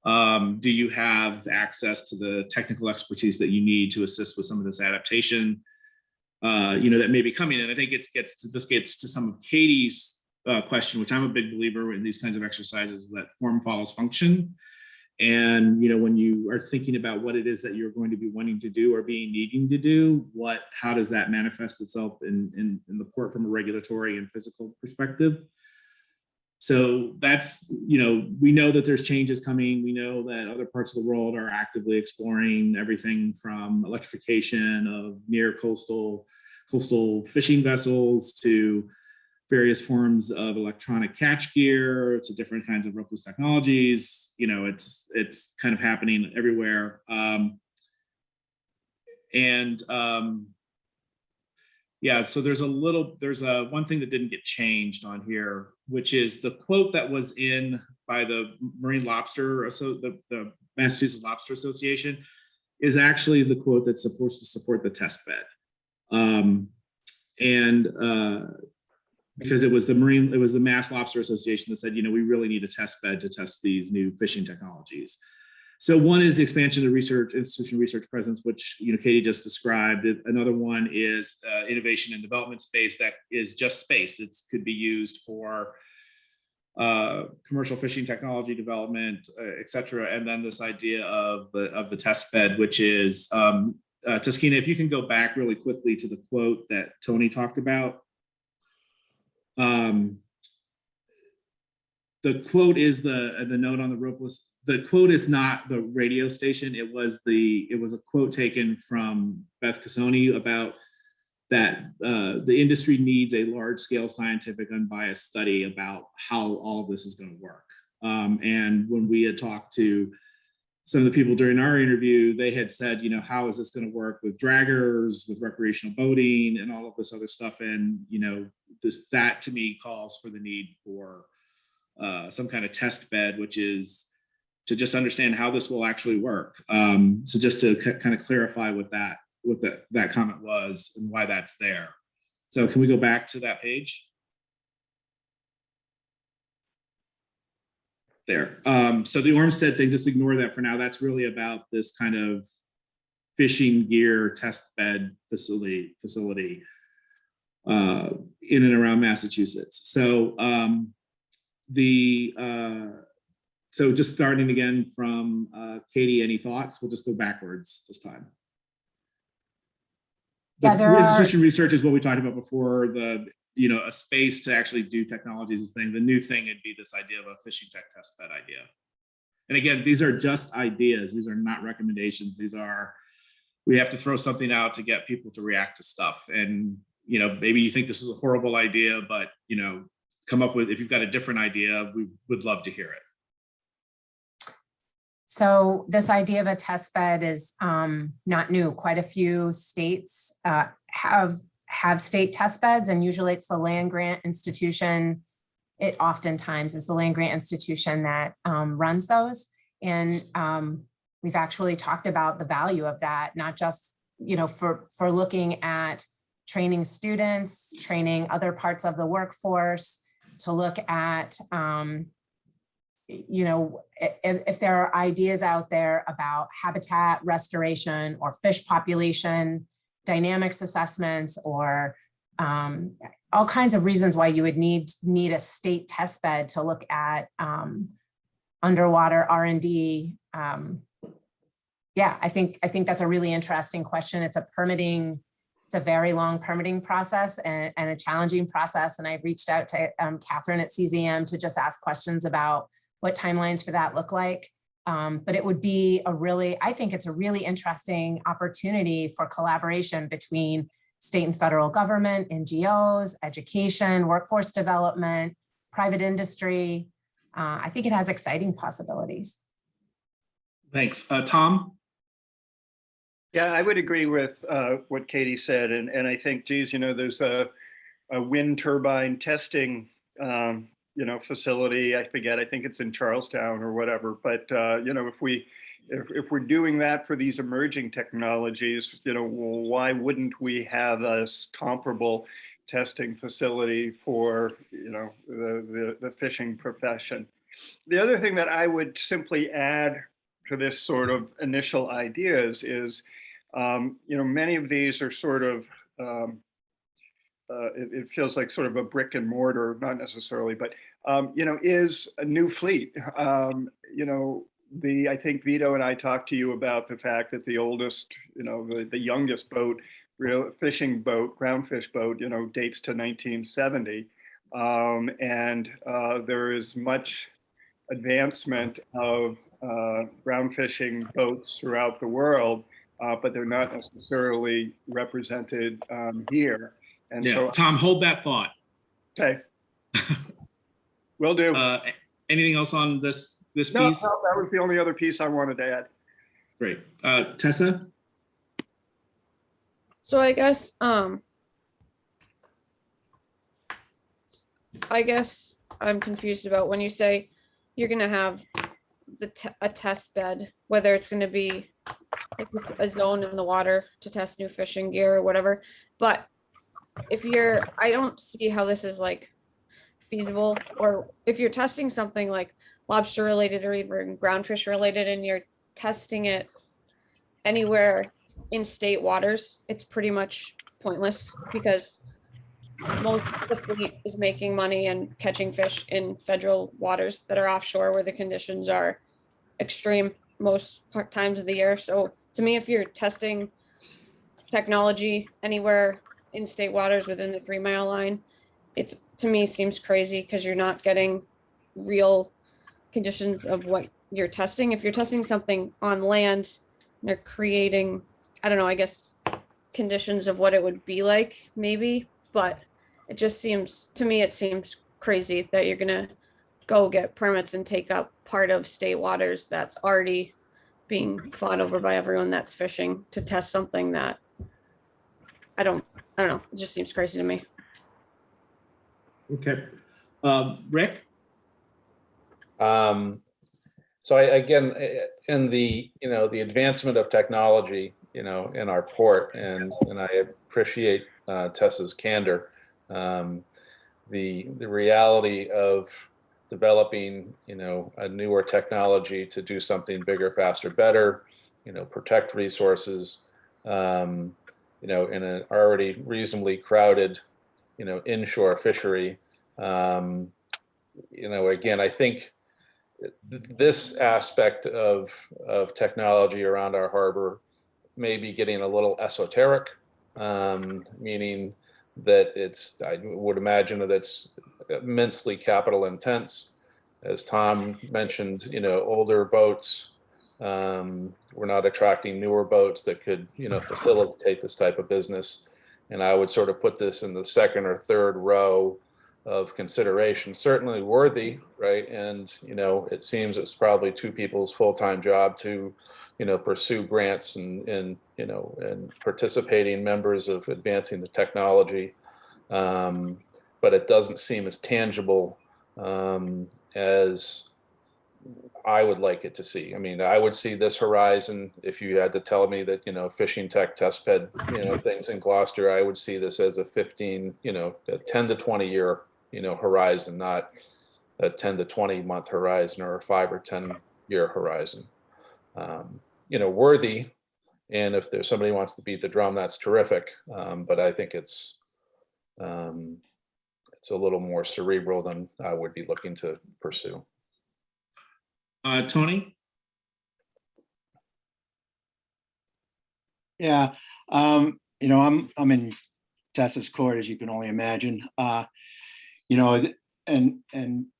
Do you have access to the technical expertise that you need to assist with some of this adaptation, you know, that may be coming? And I think this gets to some of Katie's question, which I'm a big believer in these kinds of exercises, that form follows function. And, you know, when you are thinking about what it is that you're going to be wanting to do or needing to do, how does that manifest itself in the port from a regulatory and physical perspective? So that's, you know, we know that there's changes coming. We know that other parts of the world are actively exploring everything from electrification of near coastal fishing vessels to various forms of electronic catch gear to different kinds of ropeless technologies. You know, it's kind of happening everywhere. Yeah, so there's one thing that didn't get changed on here, which is the quote that was in by the Marine Lobster, the Massachusetts Lobster Association, is actually the quote that's supposed to support the test bed. Because it was the Mass Lobster Association that said, you know, we really need a test bed to test these new fishing technologies. So one is the expansion of institutional research presence, which, you know, Katie just described. Another one is innovation and development space that is just space. It could be used for commercial fishing technology development, et cetera. And then this idea of the test bed, which is, Taskina, if you can go back really quickly to the quote that Tony talked about. The quote is the note on the rope list. The quote is not the radio station. It was a quote taken from Beth Cassoni about that the industry needs a large scale scientific unbiased study about how all of this is going to work. And when we had talked to some of the people during our interview, they had said, you know, how is this going to work with draggers, with recreational boating and all of this other stuff? And, you know, that to me calls for the need for some kind of test bed, which is to just understand how this will actually work. So just to kind of clarify what that comment was and why that's there. So can we go back to that page? There. So the Ormsted thing, just ignore that for now. That's really about this kind of fishing gear test bed facility in and around Massachusetts. So so just starting again from Katie, any thoughts? We'll just go backwards this time. Yeah, The institution research is what we talked about before. A space to actually do technologies is thing. The new thing would be this idea of a fishing tech test bed idea. And again, these are just ideas. These are not recommendations. We have to throw something out to get people to react to stuff. And, you know, maybe you think this is a horrible idea, but, you know, come up with, if you've got a different idea, we would love to hear it. So this idea of a test bed is not new. Quite a few states have state test beds, and usually it's the land grant institution. It oftentimes is the land grant institution that runs those. And we've actually talked about the value of that, not just, you know, for looking at training students, training other parts of the workforce, to look at, you know, if there are ideas out there about habitat restoration or fish population dynamics assessments, or all kinds of reasons why you would need a state test bed to look at underwater R&D. Yeah, I think that's a really interesting question. It's a very long permitting process and a challenging process. And I reached out to Catherine at CZM to just ask questions about what timelines for that look like. But it would be I think it's a really interesting opportunity for collaboration between state and federal government, NGOs, education, workforce development, private industry. I think it has exciting possibilities. Thanks. Tom? Yeah, I would agree with what Katie said. And I think, geez, you know, there's a wind turbine testing facility. I forget, I think it's in Charlestown or whatever. But, you know, if we're doing that for these emerging technologies, you know, well, why wouldn't we have a comparable testing facility for, you know, the fishing profession? The other thing that I would simply add to this sort of initial ideas is, you know, many of these are sort of, it feels like sort of a brick and mortar, not necessarily, but, you know, is a new fleet. You know, I think Vito and I talked to you about the fact that the oldest, you know, the youngest boat, real fishing boat, groundfish boat, you know, dates to 1970. And there is much advancement of ground fishing boats throughout the world, but they're not necessarily represented here. And yeah, so, Tom, hold that thought. Okay. Will do. Anything else on this piece? No, that was the only other piece I wanted to add. Great. Tessa? So I guess I'm confused about when you say you're gonna have a test bed, whether it's gonna be like a zone in the water to test new fishing gear or whatever. But I don't see how this is like feasible, or if you're testing something like lobster related or even groundfish related and you're testing it anywhere in state waters, it's pretty much pointless, because most of the fleet is making money and catching fish in federal waters that are offshore where the conditions are extreme times of the year. So to me, if you're testing technology anywhere in state waters within the 3 mile line, it's, to me, seems crazy because you're not getting real conditions of what you're testing. If you're testing something on land, they're creating, I don't know, I guess conditions of what it would be like, maybe, but it just seems, to me, it seems crazy that you're gonna go get permits and take up part of state waters that's already being fought over by everyone that's fishing to test something that I don't know, it just seems crazy to me. Okay. Rick? So again, in the, the advancement of technology, in our port, and I appreciate Tessa's candor. The reality of developing, a newer technology to do something bigger, faster, better, protect resources, in an already reasonably crowded, inshore fishery. Again, I think this aspect of technology around our harbor may be getting a little esoteric, meaning that I would imagine that it's immensely capital intense. As Tom mentioned, older boats, we're not attracting newer boats that could, facilitate this type of business. And I would sort of put this in the second or third row of consideration, certainly worthy, right? And, it seems it's probably two people's full-time job to, pursue grants and participating members of advancing the technology. But it doesn't seem as tangible as I would like it to see. I mean, I would see this horizon, if you had to tell me that, fishing tech test bed, things in Gloucester, I would see this as a 10 to 20 year, horizon, not a 10 to 20 month horizon or a 5 or 10 year horizon. Worthy. And if there's somebody who wants to beat the drum, that's terrific. But I think it's a little more cerebral than I would be looking to pursue. Tony? Yeah, I'm in Tessa's court, as you can only imagine. And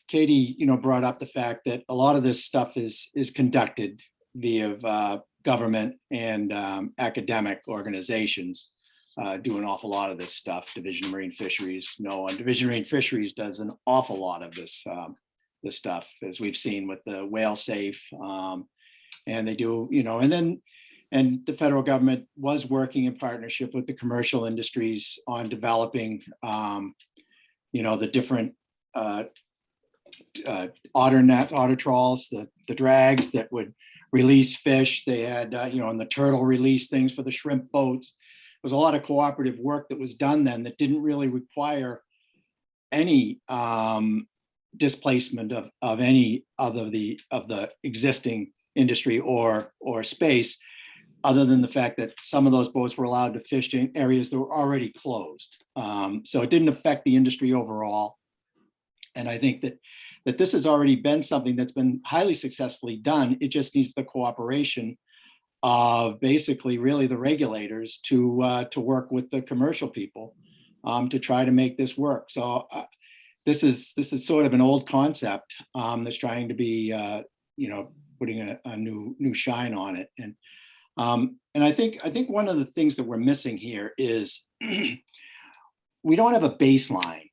Katie, brought up the fact that a lot of this stuff is conducted via government and academic organizations. Do an awful lot of this stuff. Division of Marine Fisheries, and Division of Marine Fisheries does an awful lot of this stuff, as we've seen with the whale safe, and they do, and the federal government was working in partnership with the commercial industries on developing, the different otter trawls, the drags that would release fish. They had, and the turtle release things for the shrimp boats. There was a lot of cooperative work that was done then that didn't really require any displacement of any of the existing industry or space, other than the fact that some of those boats were allowed to fish in areas that were already closed. So it didn't affect the industry overall. And I think that this has already been something that's been highly successfully done. It just needs the cooperation of basically really the regulators to work with the commercial people to try to make this work. So this is sort of an old concept that's trying to be, putting a new shine on it. And I think one of the things that we're missing here is we don't have a baseline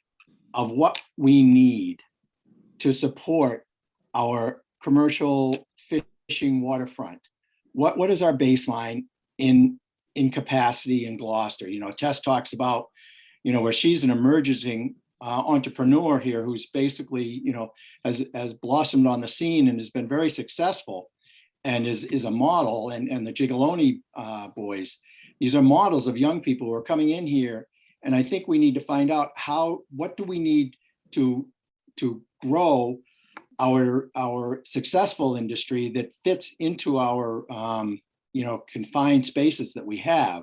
of what we need to support our commercial fishing waterfront. What is our baseline in capacity in Gloucester? Tess talks about, where she's an emerging entrepreneur here who's basically, has blossomed on the scene and has been very successful and is a model, and the Gigaloni boys, these are models of young people who are coming in here. And I think we need to find out what do we need to grow our successful industry that fits into our confined spaces that we have.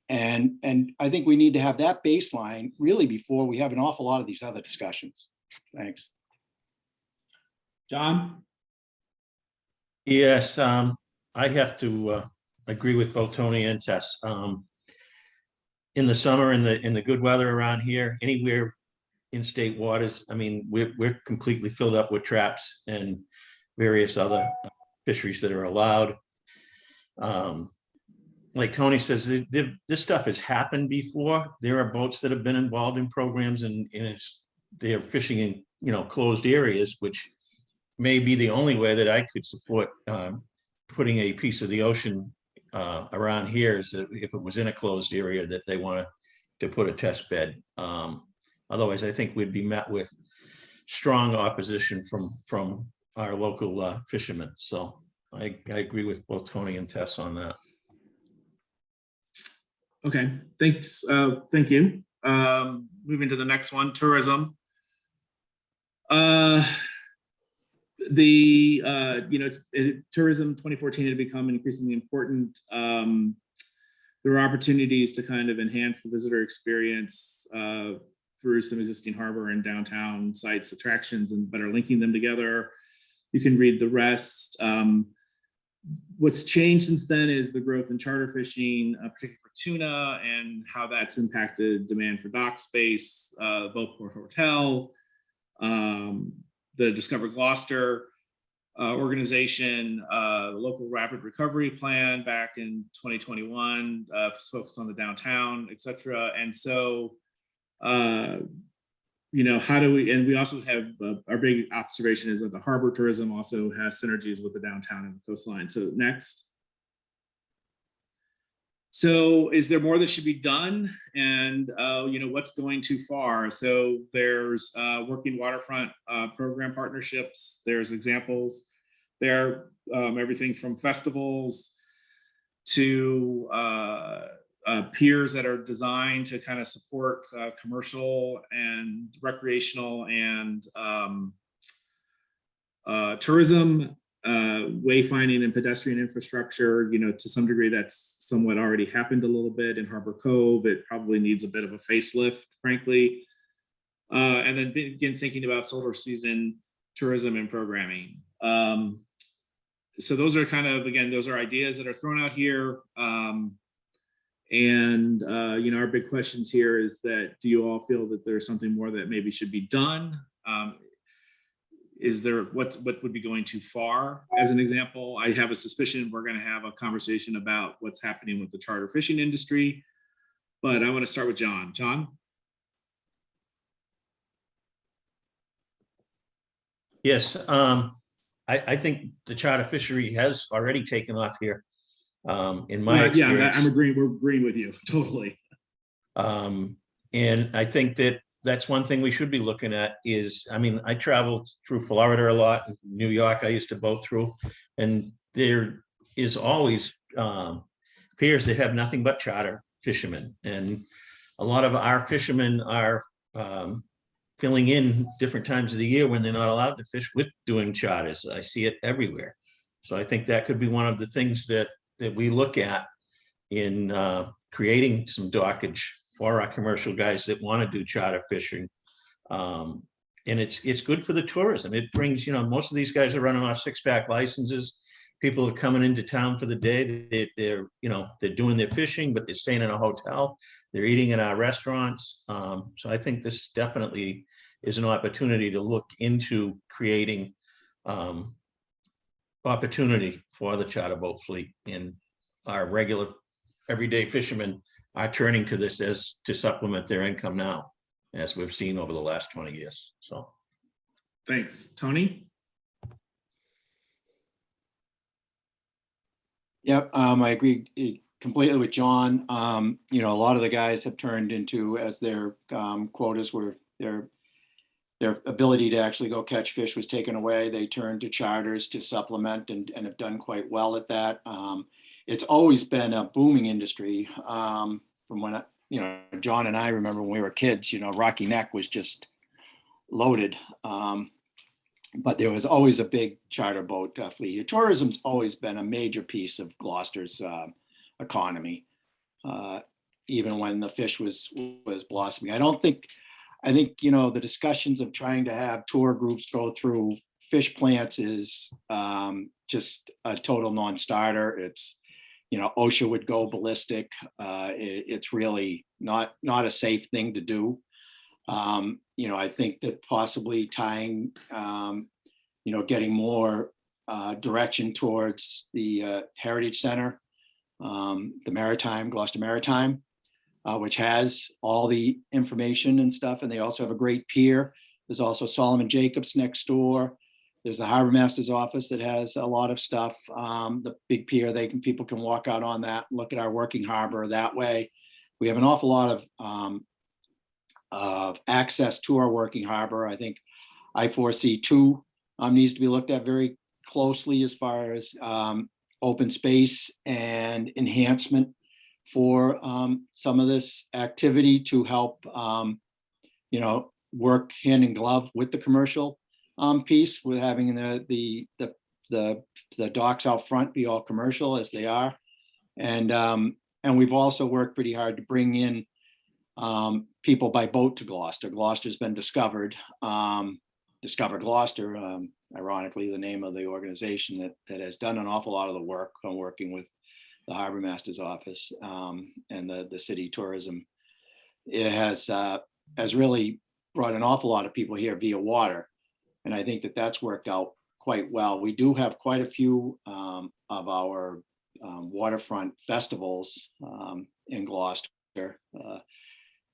And I think we need to have that baseline really before we have an awful lot of these other discussions. Thanks. John? Yes, I have to agree with both Tony and Tess. In the summer, in the good weather around here, anywhere in state waters, I mean, we're completely filled up with traps and various other fisheries that are allowed. Like Tony says, this stuff has happened before. There are boats that have been involved in programs, and they're fishing in, you know, closed areas, which may be the only way that I could support putting a piece of the ocean around here, is that if it was in a closed area that they want to put a test bed. Otherwise, I think we'd be met with strong opposition from our local fishermen. So I agree with both Tony and Tess on that. Okay, thanks. Thank you. Moving to the next one, tourism. Tourism 2014 had become increasingly important. There are opportunities to kind of enhance the visitor experience through some existing harbor and downtown sites, attractions, and better linking them together. You can read the rest. What's changed since then is the growth in charter fishing, particularly for tuna, and how that's impacted demand for dock space, Boatport Hotel, the Discover Gloucester organization, the local rapid recovery plan back in 2021, focused on the downtown, et cetera. And so, you know, how do we, and we also have, our big observation is that the harbor tourism also has synergies with the downtown and the coastline. So next. So is there more that should be done? And, you know, what's going too far? So there's working waterfront program partnerships. There's examples there, everything from festivals to piers that are designed to kind of support commercial and recreational and tourism, wayfinding and pedestrian infrastructure. You know, to some degree that's somewhat already happened a little bit in Harbor Cove. It probably needs a bit of a facelift, frankly. And then begin thinking about solar season tourism and programming. So those are kind of, again, those are ideas that are thrown out here. And you know, our big questions here is that, do you all feel that there's something more that maybe should be done? Is there, what would be going too far? As an example, I have a suspicion we're going to have a conversation about what's happening with the charter fishing industry, but I want to start with John. John? Yes, I think the charter fishery has already taken off here. In my experience. Yeah, I'm agreeing. We're agreeing with you totally. And I think that that's one thing we should be looking at is, I mean, I traveled through Florida a lot. New York, I used to boat through, and there is always piers that have nothing but charter fishermen. And a lot of our fishermen are filling in different times of the year when they're not allowed to fish with doing charters. I see it everywhere. So I think that could be one of the things that we look at in creating some dockage for our commercial guys that want to do charter fishing. And it's good for the tourism. It brings, you know, most of these guys are running off 6-pack licenses. People are coming into town for the day. They're, you know, they're doing their fishing, but they're staying in a hotel. They're eating in our restaurants. So I think this definitely is an opportunity to look into creating opportunity for the charter boat fleet, and our regular everyday fishermen are turning to this as to supplement their income now, as we've seen over the last 20 years. So thanks. Tony? Yep, I agree completely with John. You know, a lot of the guys have turned into, as their quotas were, their ability to actually go catch fish was taken away. They turned to charters to supplement and have done quite well at that. It's always been a booming industry from when, you know, John and I remember when we were kids, you know, Rocky Neck was just loaded. But there was always a big charter boat fleet. Tourism's always been a major piece of Gloucester's economy. even when the fish was blossoming. I think, you know, the discussions of trying to have tour groups go through fish plants is just a total non-starter. It's, you know, OSHA would go ballistic. It's really not a safe thing to do. You know, I think that possibly tying, you know, getting more direction towards the Heritage Center, the Maritime, Gloucester Maritime, which has all the information and stuff. And they also have a great pier. There's also Solomon Jacobs next door. There's the Harbor Master's office that has a lot of stuff. The big pier, people can walk out on that, look at our working harbor that way. We have an awful lot of access to our working harbor. I think I-4C2 needs to be looked at very closely as far as open space and enhancement for some of this activity to help, you know, work hand in glove with the commercial piece, with having the docks out front be all commercial as they are. And we've also worked pretty hard to bring in people by boat to Gloucester. Gloucester's been discovered. Discovered Gloucester, ironically, the name of the organization that has done an awful lot of the work on working with the Harbor Master's office and the city tourism. It has really brought an awful lot of people here via water. And I think that that's worked out quite well. We do have quite a few of our waterfront festivals in Gloucester.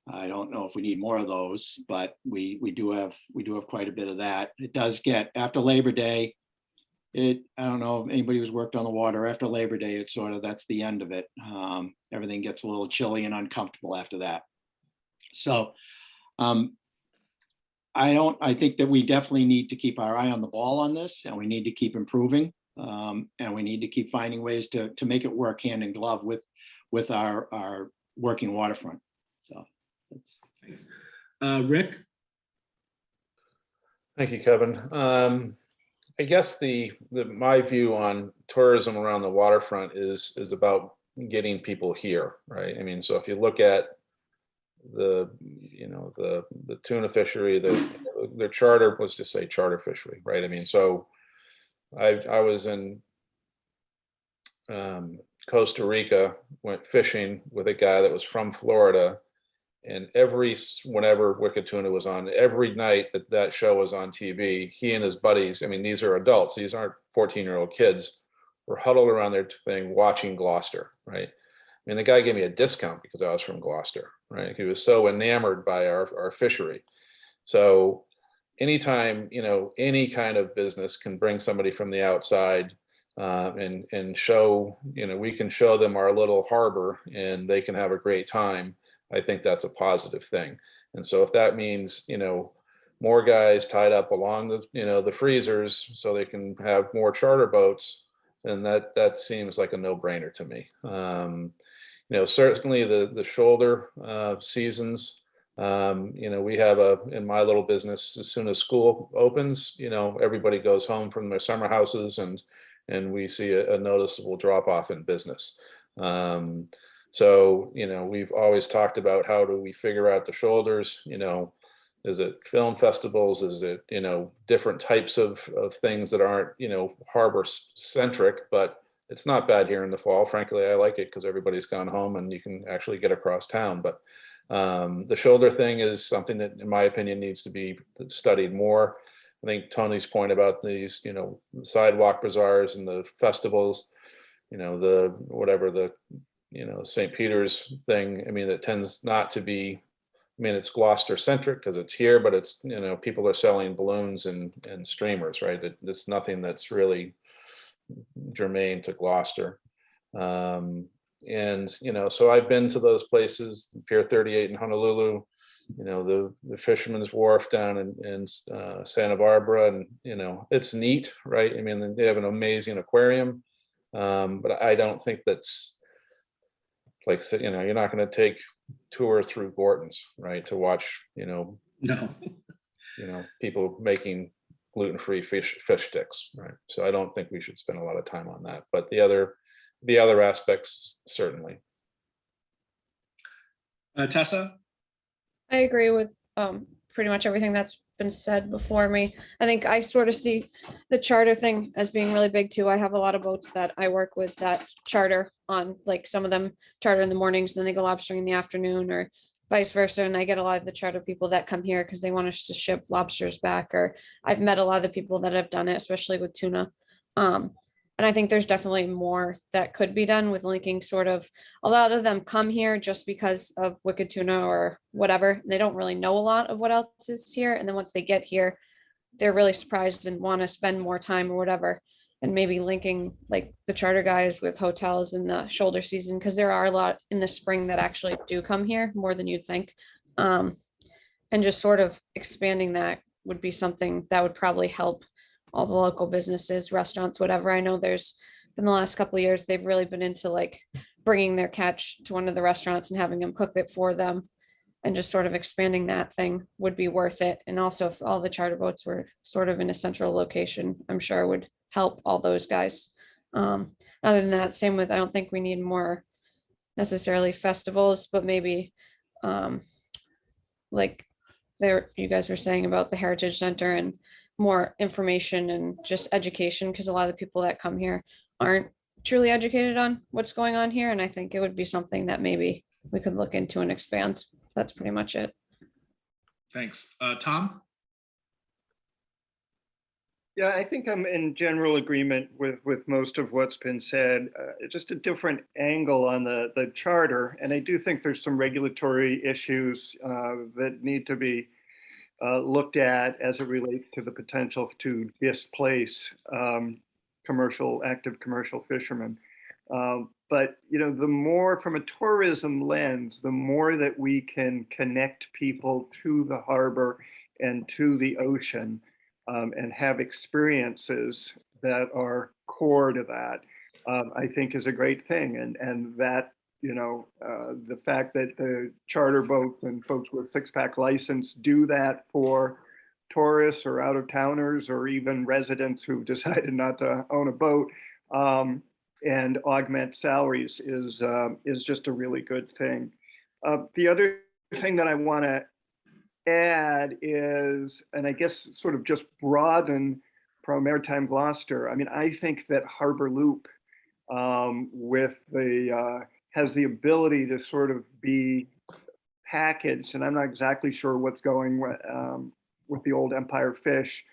I don't know if we need more of those, but we do have quite a bit of that. It does get after Labor Day. I don't know if anybody who's worked on the water after Labor Day, it's sort of, that's the end of it. Everything gets a little chilly and uncomfortable after that. So I think that we definitely need to keep our eye on the ball on this, and we need to keep improving. And we need to keep finding ways to make it work hand in glove with our working waterfront. So that's. Thanks. Rick? Thank you, Kevin. I guess my view on tourism around the waterfront is about getting people here, right? I mean, so if you look at the tuna fishery, their charter, let's just say charter fishery, right? I mean, so I was in Costa Rica, went fishing with a guy that was from Florida, and whenever Wicked Tuna was on, every night that show was on TV, he and his buddies, I mean, these are adults, these aren't 14-year-old kids, were huddled around their thing watching Gloucester, right? I mean, the guy gave me a discount because I was from Gloucester, right? He was so enamored by our fishery. So anytime, you know, any kind of business can bring somebody from the outside and show, you know, we can show them our little harbor and they can have a great time. I think that's a positive thing. And so if that means, you know, more guys tied up along the, you know, the freezers so they can have more charter boats, then that seems like a no-brainer to me. You know, certainly the shoulder seasons, you know, we have in my little business, as soon as school opens, you know, everybody goes home from their summer houses and we see a noticeable drop off in business. So, you know, we've always talked about how do we figure out the shoulders, you know, is it film festivals? Is it, you know, different types of things that aren't, you know, harbor centric, but it's not bad here in the fall. Frankly, I like it because everybody's gone home and you can actually get across town. But the shoulder thing is something that, in my opinion, needs to be studied more. I think Tony's point about these, you know, sidewalk bazaars and the festivals, you know, you know, St. Peter's thing, I mean, that tends not to be, I mean, it's Gloucester centric because it's here, but it's, you know, people are selling balloons and streamers, right? That's nothing that's really germane to Gloucester. And, you know, so I've been to those places, Pier 38 in Honolulu, you know, the Fisherman's Wharf down in Santa Barbara, and, you know, it's neat, right? I mean, they have an amazing aquarium, but I don't think that's, like, you know, you're not going to take tour through Gorton's, right, to watch, you know, No. You know, people making gluten-free fish sticks, right? So I don't think we should spend a lot of time on that. But the other aspects, certainly. Tessa? I agree with pretty much everything that's been said before me. I think I sort of see the charter thing as being really big too. I have a lot of boats that I work with that charter on, like some of them charter in the mornings, then they go lobstering in the afternoon or vice versa. And I get a lot of the charter people that come here because they want us to ship lobsters back, or I've met a lot of the people that have done it, especially with tuna. And I think there's definitely more that could be done with linking sort of, a lot of them come here just because of Wicked Tuna or whatever. They don't really know a lot of what else is here. And then once they get here, they're really surprised and want to spend more time or whatever. And maybe linking like the charter guys with hotels in the shoulder season, because there are a lot in the spring that actually do come here more than you'd think. And just sort of expanding that would be something that would probably help all the local businesses, restaurants, whatever. I know there's been the last couple of years, they've really been into like bringing their catch to one of the restaurants and having them cook it for them, and just sort of expanding that thing would be worth it. And also if all the charter boats were sort of in a central location, I'm sure would help all those guys. Other than that, same with, I don't think we need more necessarily festivals, but maybe like there, you guys were saying about the Heritage Center and more information and just education, because a lot of the people that come here aren't truly educated on what's going on here. And I think it would be something that maybe we could look into and expand. That's pretty much it. Thanks. Tom? Yeah, I think I'm in general agreement with most of what's been said. Just a different angle on the charter. And I do think there's some regulatory issues that need to be looked at as it relates to the potential to displace active commercial fishermen. But you know, the more from a tourism lens, the more that we can connect people to the harbor and to the ocean, and have experiences that are core to that, I think is a great thing. And that, you know, the fact that the charter boats and folks with six-pack license do that for tourists or out-of-towners or even residents who've decided not to own a boat, and augment salaries is just a really good thing. The other thing that I want to add is, and I guess sort of just broaden from Maritime Gloucester, I mean, I think that Harbor Loop with the has the ability to sort of be packaged, and I'm not exactly sure what's going with the old Empire Fish,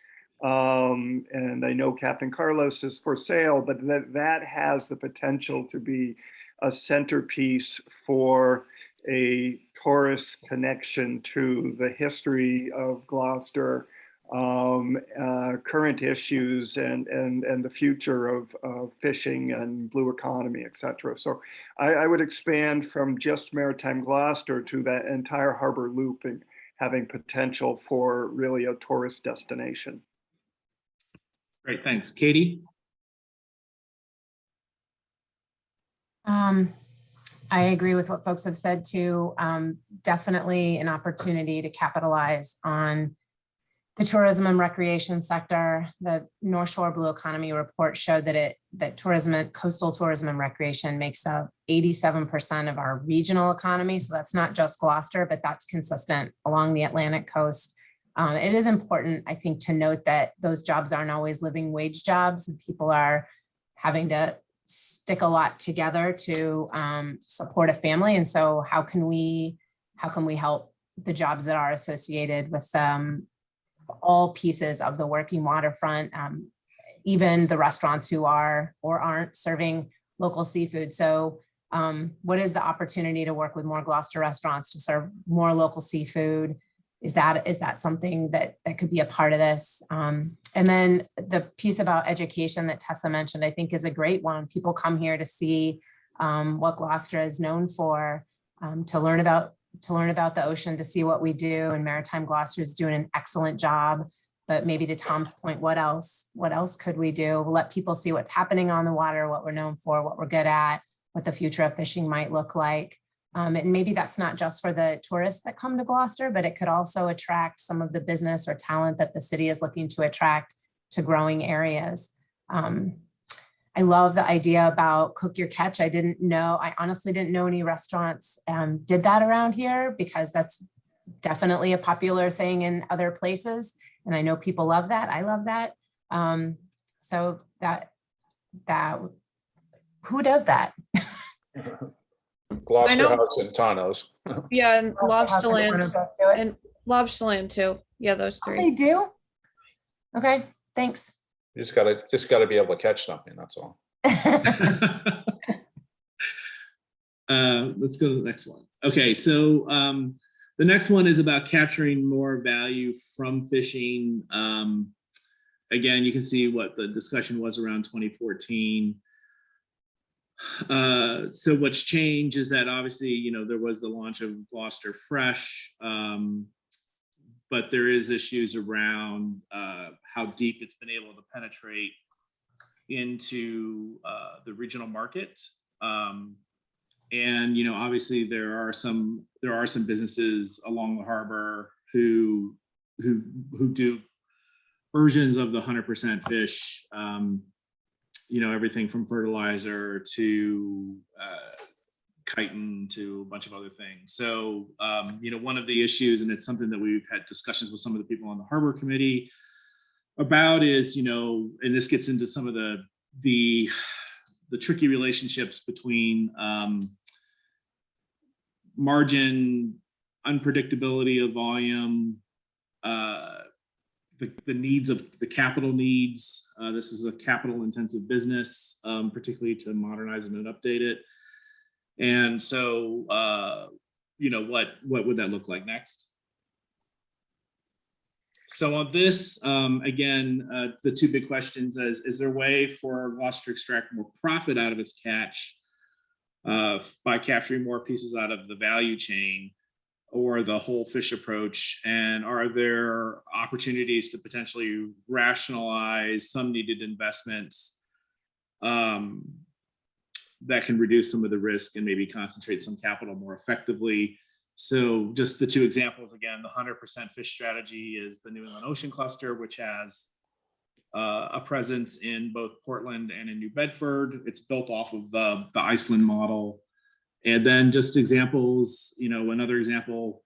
and I know Captain Carlos is for sale, but that has the potential to be a centerpiece for a tourist connection to the history of Gloucester, current issues, and the future of fishing and blue economy, et cetera. So I would expand from just Maritime Gloucester to that entire harbor loop and having potential for really a tourist destination. Great, thanks. Katie? I agree with what folks have said too. Definitely an opportunity to capitalize on the tourism and recreation sector. The North Shore Blue Economy report showed that tourism and coastal tourism and recreation makes up 87% of our regional economy. So that's not just Gloucester, but that's consistent along the Atlantic coast. It is important, I think, to note that those jobs aren't always living wage jobs, and people are having to stick a lot together to support a family. And so how can we help the jobs that are associated with all pieces of the working waterfront, even the restaurants who are or aren't serving local seafood. So what is the opportunity to work with more Gloucester restaurants to serve more local seafood? Is that something that could be a part of this? And then the piece about education that Tessa mentioned, I think is a great one. People come here to see what Gloucester is known for, to learn about the ocean, to see what we do. And Maritime Gloucester is doing an excellent job. But maybe to Tom's point, what else could we do? We'll let people see what's happening on the water, what we're known for, what we're good at, what the future of fishing might look like. And maybe that's not just for the tourists that come to Gloucester, but it could also attract some of the business or talent that the city is looking to attract to growing areas. I love the idea about cook your catch. I honestly didn't know any restaurants did that around here, because that's definitely a popular thing in other places. And I know people love that. I love that. So who does that? Gloucester know. House and Tano's. Yeah, and How's everyone Lobsterland both do it? and Lobsterland too. Yeah, those Oh, three. they do? Okay, thanks. You just gotta be able to catch something, that's all. Let's go to the next one. Okay, so the next one is about capturing more value from fishing. Again, you can see what the discussion was around 2014. So what's changed is that obviously, there was the launch of Gloucester Fresh, but there is issues around how deep it's been able to penetrate into the regional market. And obviously there are some businesses along the harbor who do versions of the 100% fish. Everything from fertilizer to chitin to a bunch of other things. So one of the issues, and it's something that we've had discussions with some of the people on the harbor committee about, is and this gets into some of the tricky relationships between margin, unpredictability of volume, the needs of the capital needs. This is a capital intensive business, particularly to modernize it and update it. And so, what would that look like next? So on this, again, the two big questions is there a way for Gloucester to extract more profit out of its catch by capturing more pieces out of the value chain, or the whole fish approach? And are there opportunities to potentially rationalize some needed investments that can reduce some of the risk and maybe concentrate some capital more effectively? So just the two examples, again, the 100% fish strategy is the New England Ocean Cluster, which has a presence in both Portland and in New Bedford. It's built off of the Iceland model. And then just examples, another example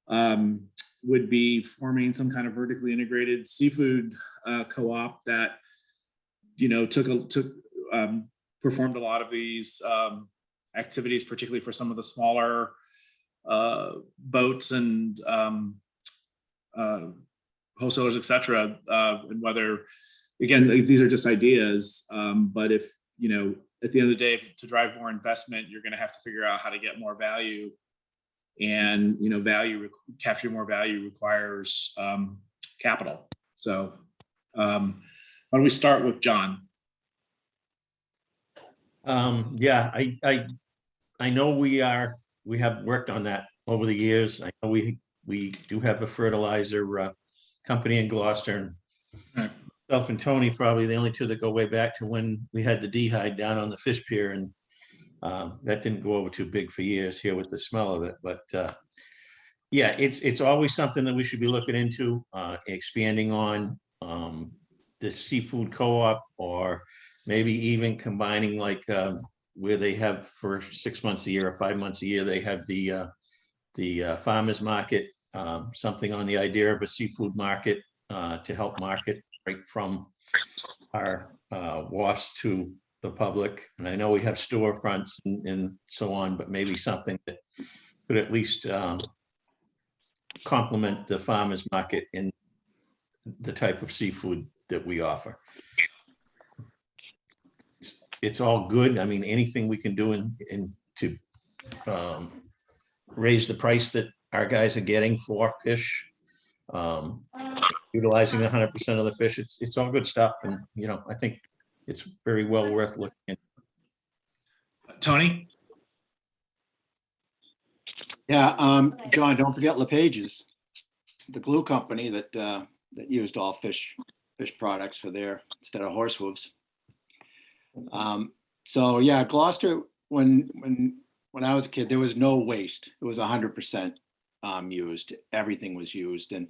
would be forming some kind of vertically integrated seafood co-op that, performed a lot of these activities, particularly for some of the smaller boats and wholesalers, et cetera. And whether, again, these are just ideas, but if, at the end of the day, to drive more investment, you're going to have to figure out how to get more value, and capturing more value requires capital. So why don't we start with John? Yeah, I know we have worked on that over the years. I know we do have a fertilizer company in Gloucester. Right. Myself and Tony, probably the only two that go way back to when we had the dehyde down on the fish pier, and that didn't go over too big for years here with the smell of it. But yeah, it's always something that we should be looking into, expanding on the seafood co-op, or maybe even combining, like where they have for 6 months a year or 5 months a year, they have the farmers market, something on the idea of a seafood market to help market right from our wharfs to the public. And I know we have storefronts and so on, but maybe something that could at least complement the farmers market in the type of seafood that we offer. It's all good. I mean, anything we can do in to raise the price that our guys are getting for fish, utilizing 100% of the fish, it's all good stuff. And, I think it's very well worth looking at. Tony? Yeah, John, don't forget LePage's, the glue company that used all fish products for their, instead of horse hooves. So yeah, Gloucester, when I was a kid, there was no waste. It was 100% used. Everything was used, and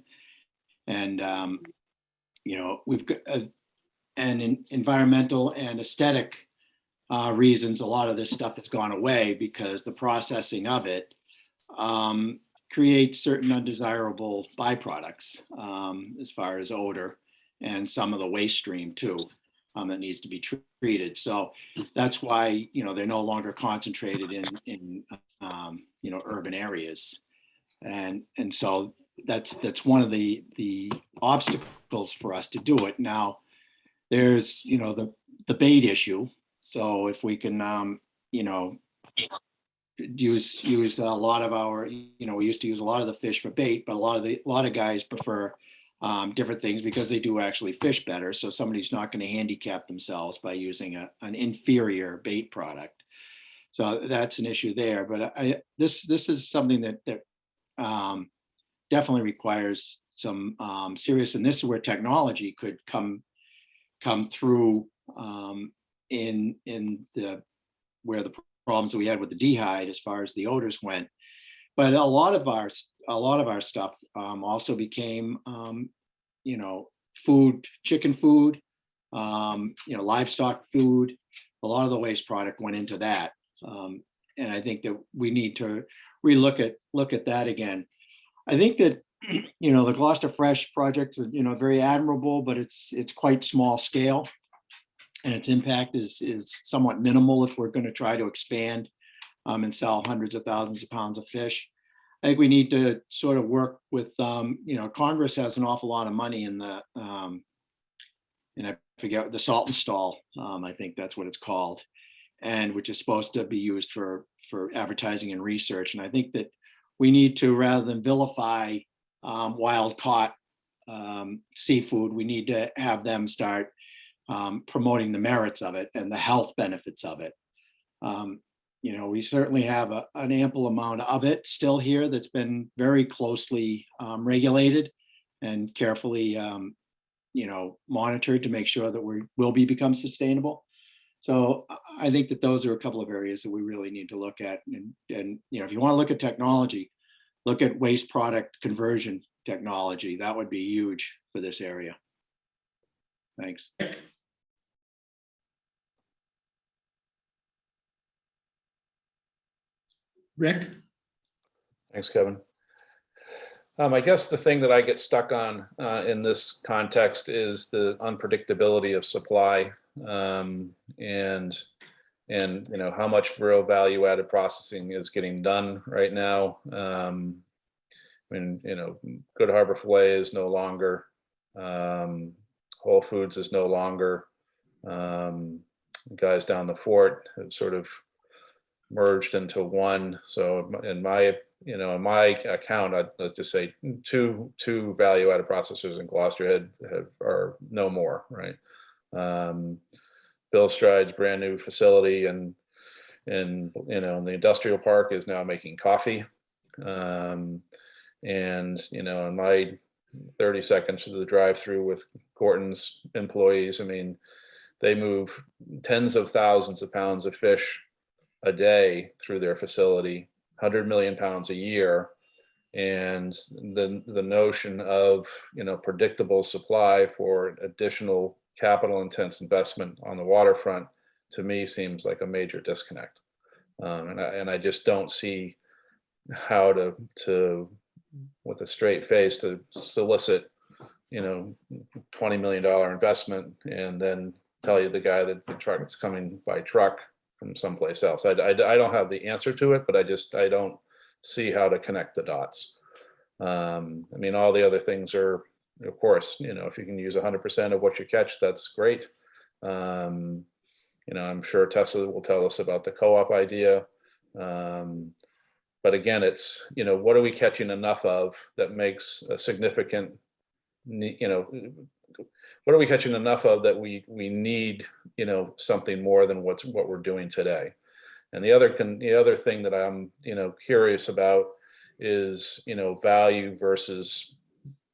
we've got environmental and aesthetic reasons, a lot of this stuff has gone away because the processing of it creates certain undesirable byproducts as far as odor and some of the waste stream too that needs to be treated. So that's why, they're no longer concentrated in urban areas. And so that's one of the obstacles for us to do it. Now, there's, the bait issue. So if we can, use a lot of our, we used to use a lot of the fish for bait, but a lot of guys prefer different things because they do actually fish better. So somebody's not going to handicap themselves by using an inferior bait product. So that's an issue there. But this is something that definitely requires some serious, and this is where technology could come through in where the problems that we had with the dehyde as far as the odors went. But a lot of our stuff also became food, chicken food, livestock food. A lot of the waste product went into that, and I think that we need to look at that again. I think that the Gloucester Fresh project is very admirable, but it's quite small scale, and its impact is somewhat minimal if we're going to try to expand and sell hundreds of thousands of pounds of fish. I think we need to sort of work with, Congress has an awful lot of money in the, and I forget, the salt and stall, I think that's what it's called, and which is supposed to be used for advertising and research. And I think that we need to, rather than vilify wild caught seafood, we need to have them start promoting the merits of it and the health benefits of it. We certainly have an ample amount of it still here that's been very closely regulated and carefully, monitored to make sure that we will become sustainable. So I think that those are a couple of areas that we really need to look at. And if you want to look at technology, look at waste product conversion technology. That would be huge for this area. Thanks. Rick? Thanks, Kevin. I guess the thing that I get stuck on in this context is the unpredictability of supply, and how much real value added processing is getting done right now. Good Harbor Filet is no longer, Whole Foods is no longer, guys down the fort have sort of merged into one. So in my account, I'd just say two value-added processors in Gloucester are no more, right? Bill Stride's brand new facility and the industrial park is now making coffee. In my 30 seconds to the drive-through with Gorton's employees, they move tens of thousands of pounds of fish a day through their facility, 100 million pounds a year. And the notion of, predictable supply for additional capital intense investment on the waterfront, to me, seems like a major disconnect. And I just don't see how to with a straight face to solicit, $20 million investment and then tell you the guy that the truck is coming by truck from someplace else. I don't have the answer to it, but I don't see how to connect the dots. All the other things are, of course, if you can use 100% of what you catch, that's great. I'm sure Tessa will tell us about the co-op idea. But again, it's, what are we catching enough of that makes a significant, what are we catching enough of that we need, something more than what we're doing today? And the other thing that I'm, curious about is, value versus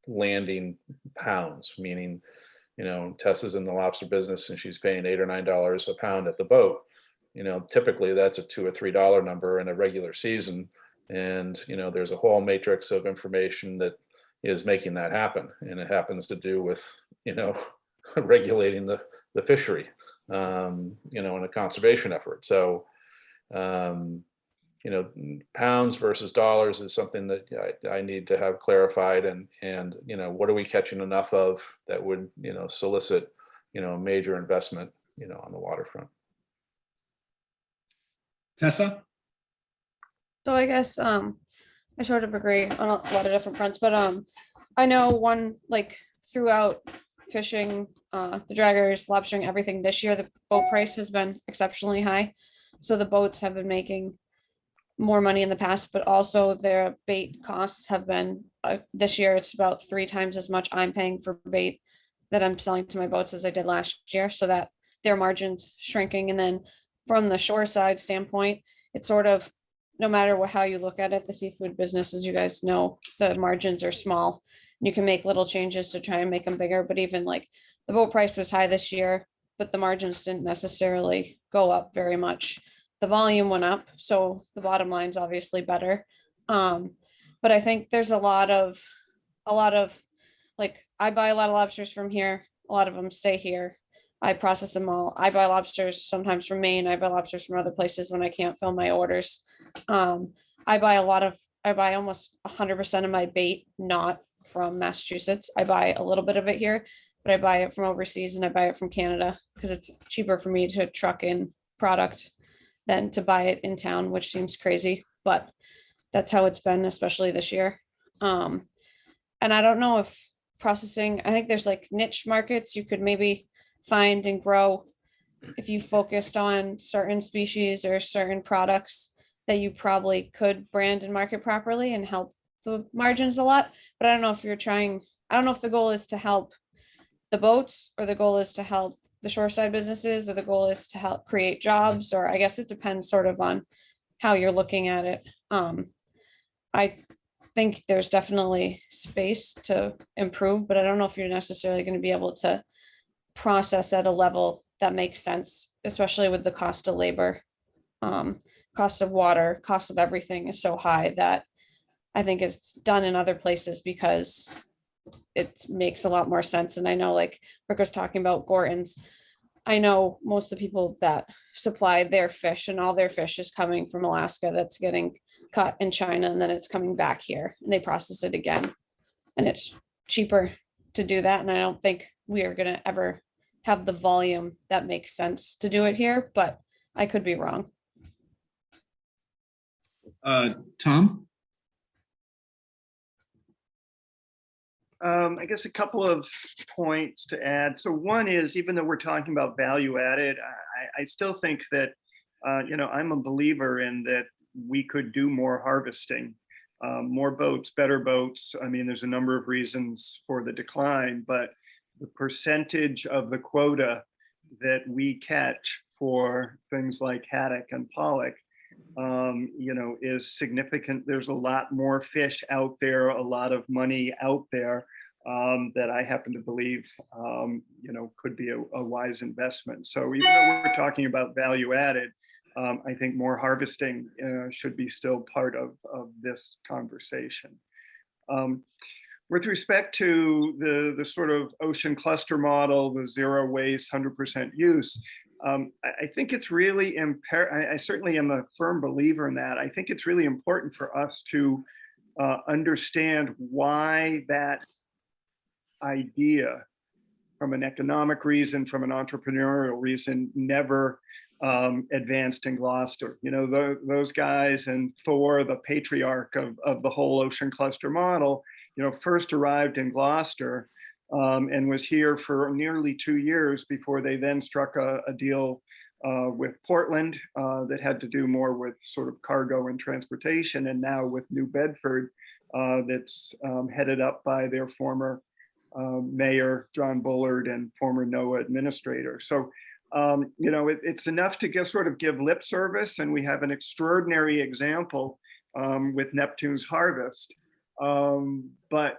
landing pounds, meaning, Tessa's in the lobster business and she's paying $8 or $9 a pound at the boat. Typically that's a $2 or $3 number in a regular season. And, there's a whole matrix of information that is making that happen. And it happens to do with, regulating the fishery, you know, in a conservation effort. So, you know, pounds versus dollars is something that I need to have clarified, and, you know, what are we catching enough of that would, you know, solicit, you know, a major investment, you know, on the waterfront. Tessa? So I guess I sort of agree on a lot of different fronts, but I know one, like, throughout fishing, the draggers, lobstering, everything this year, the boat price has been exceptionally high. So the boats have been making more money in the past, but also their bait costs have been, this year it's about 3 times as much I'm paying for bait that I'm selling to my boats as I did last year, so that their margins shrinking. And then from the shore side standpoint, it's sort of, no matter how you look at it, the seafood business, as you guys know, the margins are small. You can make little changes to try and make them bigger, but even like the boat price was high this year, but the margins didn't necessarily go up very much. The volume went up, so the bottom line's obviously better. But I think there's a lot of like, I buy a lot of lobsters from here. A lot of them stay here. I process them all. I buy lobsters sometimes from Maine. I buy lobsters from other places when I can't fill my orders. I buy almost 100% of my bait not from Massachusetts. I buy a little bit of it here, but I buy it from overseas, and I buy it from Canada because it's cheaper for me to truck in product than to buy it in town, which seems crazy, but that's how it's been, especially this year. And I don't know if processing, I think there's like niche markets you could maybe find and grow if you focused on certain species or certain products that you probably could brand and market properly and help the margins a lot. But I don't know if I don't know if the goal is to help the boats, or the goal is to help the shoreside businesses, or the goal is to help create jobs, or I guess it depends sort of on how you're looking at it. I think there's definitely space to improve, but I don't know if you're necessarily going to be able to process at a level that makes sense, especially with the cost of labor, cost of water, cost of everything is so high that I think it's done in other places because it makes a lot more sense. And I know, like Rick was talking about Gorton's, I know most of the people that supply their fish, and all their fish is coming from Alaska that's getting cut in China, and then it's coming back here and they process it again. And it's cheaper to do that. And I don't think we are going to ever have the volume that makes sense to do it here, but I could be wrong. Tom? I guess a couple of points to add. So one is, even though we're talking about value added, I still think that, you know, I'm a believer in that we could do more harvesting, more boats, better boats. I mean, there's a number of reasons for the decline, but the percentage of the quota that we catch for things like haddock and pollock, you know, is significant. There's a lot more fish out there, a lot of money out there, that I happen to believe, you know, could be a wise investment. So even though we're talking about value added, I think more harvesting should be still part of this conversation. With respect to the sort of ocean cluster model, the zero waste, 100% use, I think it's really I certainly am a firm believer in that. I think it's really important for us to understand why that idea, from an economic reason, from an entrepreneurial reason, never advanced in Gloucester. You know, those guys, and Thor, the patriarch of the whole ocean cluster model, you know, first arrived in Gloucester and was here for nearly 2 years before they then struck a deal with Portland that had to do more with sort of cargo and transportation, and now with New Bedford that's headed up by their former mayor, John Bullard, and former NOAA administrator. So, you know, it's enough to sort of give lip service, and we have an extraordinary example with Neptune's Harvest. But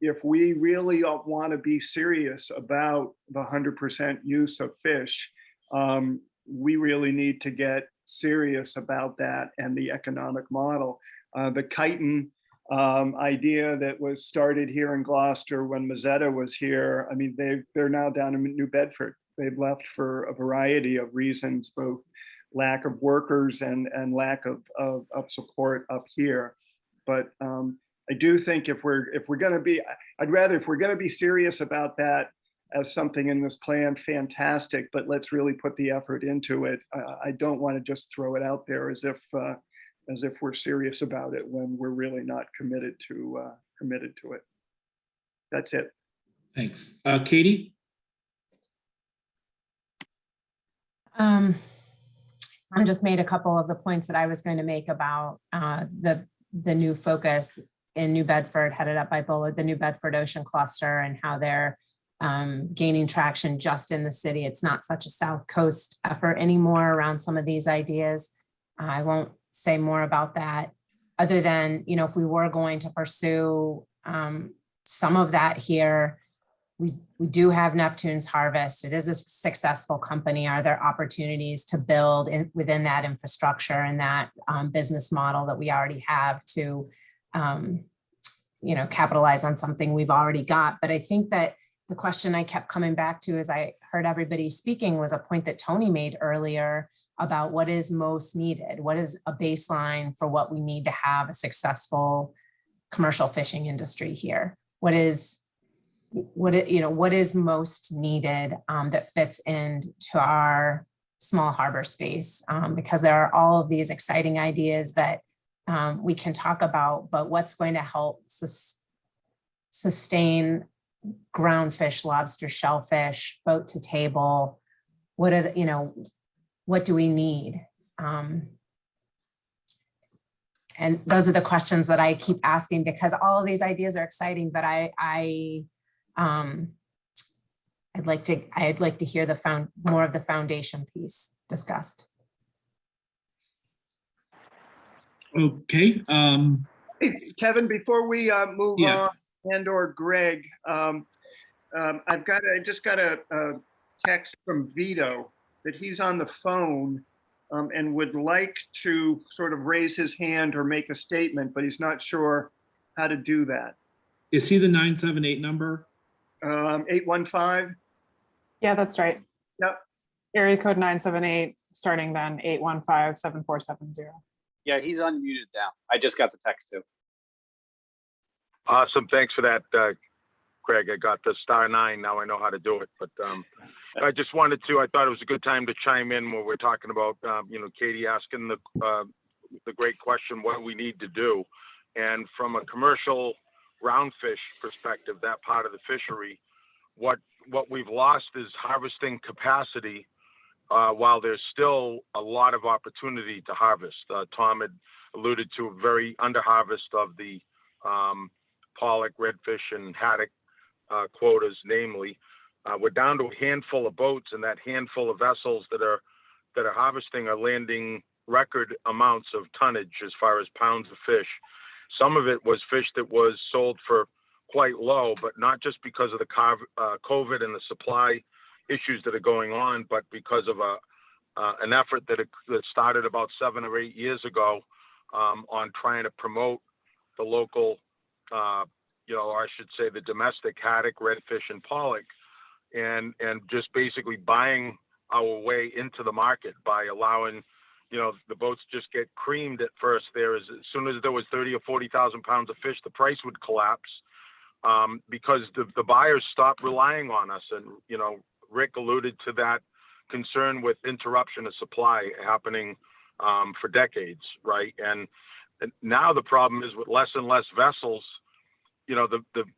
if we really want to be serious about the 100% use of fish, we really need to get serious about that and the economic model. The chitin idea that was started here in Gloucester when Mazzetta was here. I mean, they're now down in New Bedford. They've left for a variety of reasons, both lack of workers and lack of support up here. But I do think if we're going to be, if we're going to be serious about that as something in this plan, fantastic, but let's really put the effort into it. I don't want to just throw it out there as if we're serious about it when we're really not committed to it. That's it. Thanks. Katie? I just made a couple of the points that I was going to make about the new focus in New Bedford, headed up by Bullard, the New Bedford Ocean Cluster, and how they're gaining traction just in the city. It's not such a South Coast effort anymore around some of these ideas. I won't say more about that other than, you know, if we were going to pursue some of that here, we do have Neptune's Harvest. It is a successful company. Are there opportunities to build within that infrastructure and that business model that we already have to, you know, capitalize on something we've already got? But I think that the question I kept coming back to as I heard everybody speaking was a point that Tony made earlier about what is most needed. What is a baseline for what we need to have a successful commercial fishing industry here? What is most needed that fits into our small harbor space? Because there are all of these exciting ideas that we can talk about, but what's going to help sustain ground fish, lobster, shellfish, boat to table? What are the, you know, what do we need? And those are the questions that I keep asking, because all of these ideas are exciting, but I'd like to hear more of the foundation piece discussed. Okay. Hey, Kevin, before we move Yeah. on, and/or Greg, I just got a text from Vito that he's on the phone and would like to sort of raise his hand or make a statement, but he's not sure how to do that. Is he the 978 number? 815? Yeah, that's right. Yep. Area code 978, starting then 815-7470. Yeah, he's unmuted now. I just got the text too. Awesome. Thanks for that, Craig. I got the *9. Now I know how to do it. But I just wanted to, I thought it was a good time to chime in when we're talking about, you know, Katie asking the great question, what do we need to do? And from a commercial roundfish perspective, that part of the fishery, what we've lost is harvesting capacity while there's still a lot of opportunity to harvest. Tom had alluded to a very under harvest of the pollock, redfish, and haddock quotas, namely. We're down to a handful of boats, and that handful of vessels that are harvesting are landing record amounts of tonnage as far as pounds of fish. Some of it was fish that was sold for quite low, but not just because of the COVID and the supply issues that are going on, but because of an effort that started about 7 or 8 years ago on trying to promote the local, you know, or I should say the domestic haddock, redfish, and pollock, and just basically buying our way into the market by allowing, you know, the boats just get creamed at first. As soon as there was 30 or 40,000 pounds of fish, the price would collapse because the buyers stopped relying on us. And, you know, Rick alluded to that concern with interruption of supply happening for decades, right? And now the problem is with less and less vessels, you know,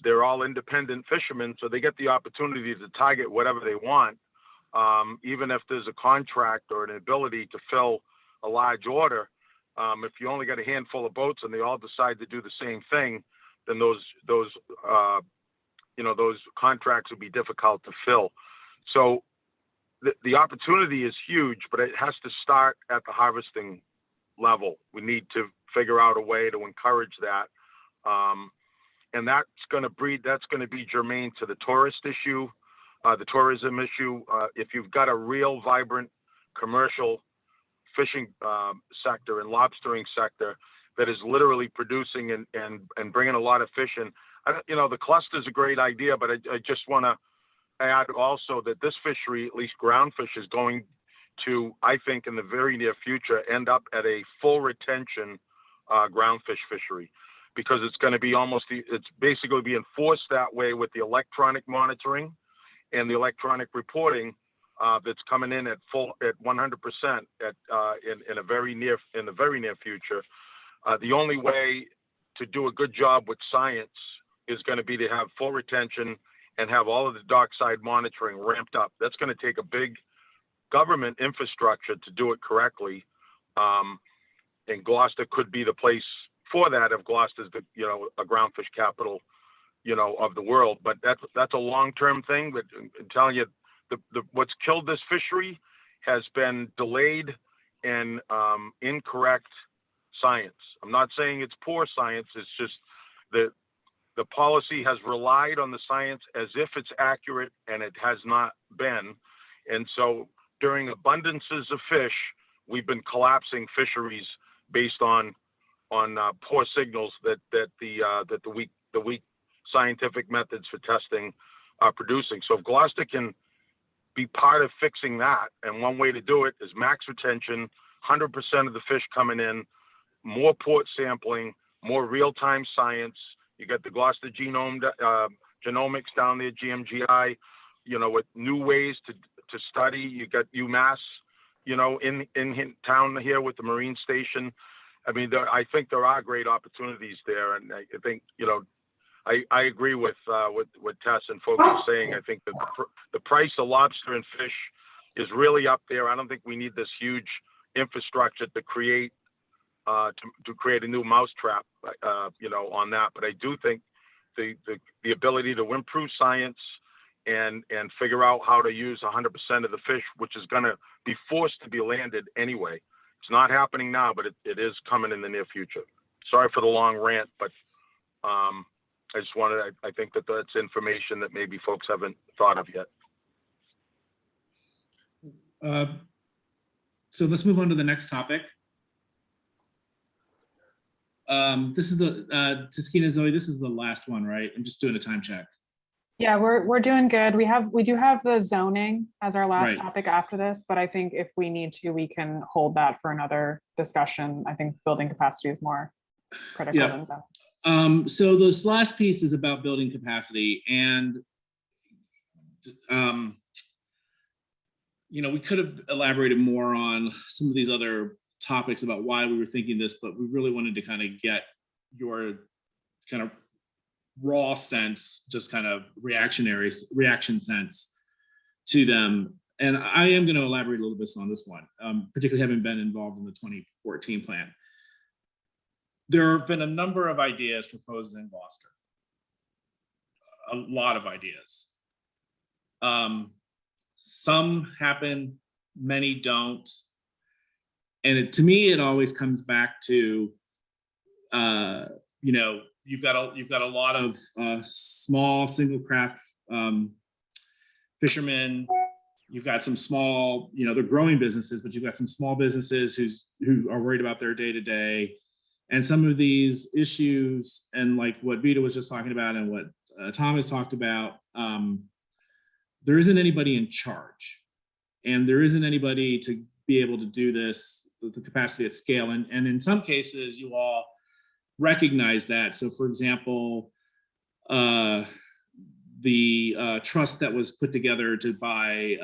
they're all independent fishermen, so they get the opportunity to target whatever they want, even if there's a contract or an ability to fill a large order. If you only got a handful of boats and they all decide to do the same thing, then those contracts would be difficult to fill. So the opportunity is huge, but it has to start at the harvesting level. We need to figure out a way to encourage that. And that's going to be germane to the tourist issue, the tourism issue. If you've got a real vibrant commercial fishing sector and lobstering sector that is literally producing and bringing a lot of fish in. You know, the cluster is a great idea, but I just want to add also that this fishery, at least groundfish, is going to, I think, in the very near future, end up at a full retention groundfish fishery, because it's going to be it's basically being forced that way with the electronic monitoring and the electronic reporting that's coming in at 100% in the very near future. The only way to do a good job with science is going to be to have full retention and have all of the dockside monitoring ramped up. That's going to take a big government infrastructure to do it correctly. And Gloucester could be the place for that if Gloucester's a groundfish capital, of the world. But that's a long-term thing. But I'm telling you, what's killed this fishery has been delayed and incorrect science. I'm not saying it's poor science. It's just that the policy has relied on the science as if it's accurate, and it has not been. And so during abundances of fish, we've been collapsing fisheries based on poor signals that the weak scientific methods for testing are producing. So if Gloucester can be part of fixing that, and one way to do it is max retention, 100% of the fish coming in, more port sampling, more real-time science. You got the Gloucester genomics down there, GMGI, with new ways to study. You got UMass, in town here with the Marine Station. I mean, I think there are great opportunities there, and I think, I agree with what Tess and folks are saying. I think that the price of lobster and fish is really up there. I don't think we need this huge infrastructure to create a new mousetrap, on that. But I do think the ability to improve science and figure out how to use 100% of the fish, which is going to be forced to be landed anyway. It's not happening now, but it is coming in the near future. Sorry for the long rant, but I think that's information that maybe folks haven't thought of yet. So let's move on to the next topic. This is Taskina, Zoe, this is the last one, right? I'm just doing a time check. Yeah, we're doing good. We do have the zoning as our last Right. topic after this, but I think if we need to, we can hold that for another discussion. I think building capacity is more critical Yeah. than zoning. So this last piece is about building capacity, and we could have elaborated more on some of these other topics about why we were thinking this, but we really wanted to kind of get your kind of raw sense, just kind of reaction sense to them. And I am going to elaborate a little bit on this one, particularly having been involved in the 2014 plan. There have been a number of ideas proposed in Gloucester, a lot of ideas. Some happen, many don't. And to me, it always comes back to, you've got a lot of small single craft fishermen. You've got some small, they're growing businesses, but you've got some small businesses who are worried about their day to day. And some of these issues, and like what Vita was just talking about, and what Tom has talked about, there isn't anybody in charge, and there isn't anybody to be able to do this with the capacity at scale. And in some cases, you all recognize that. So for example, the trust that was put together to buy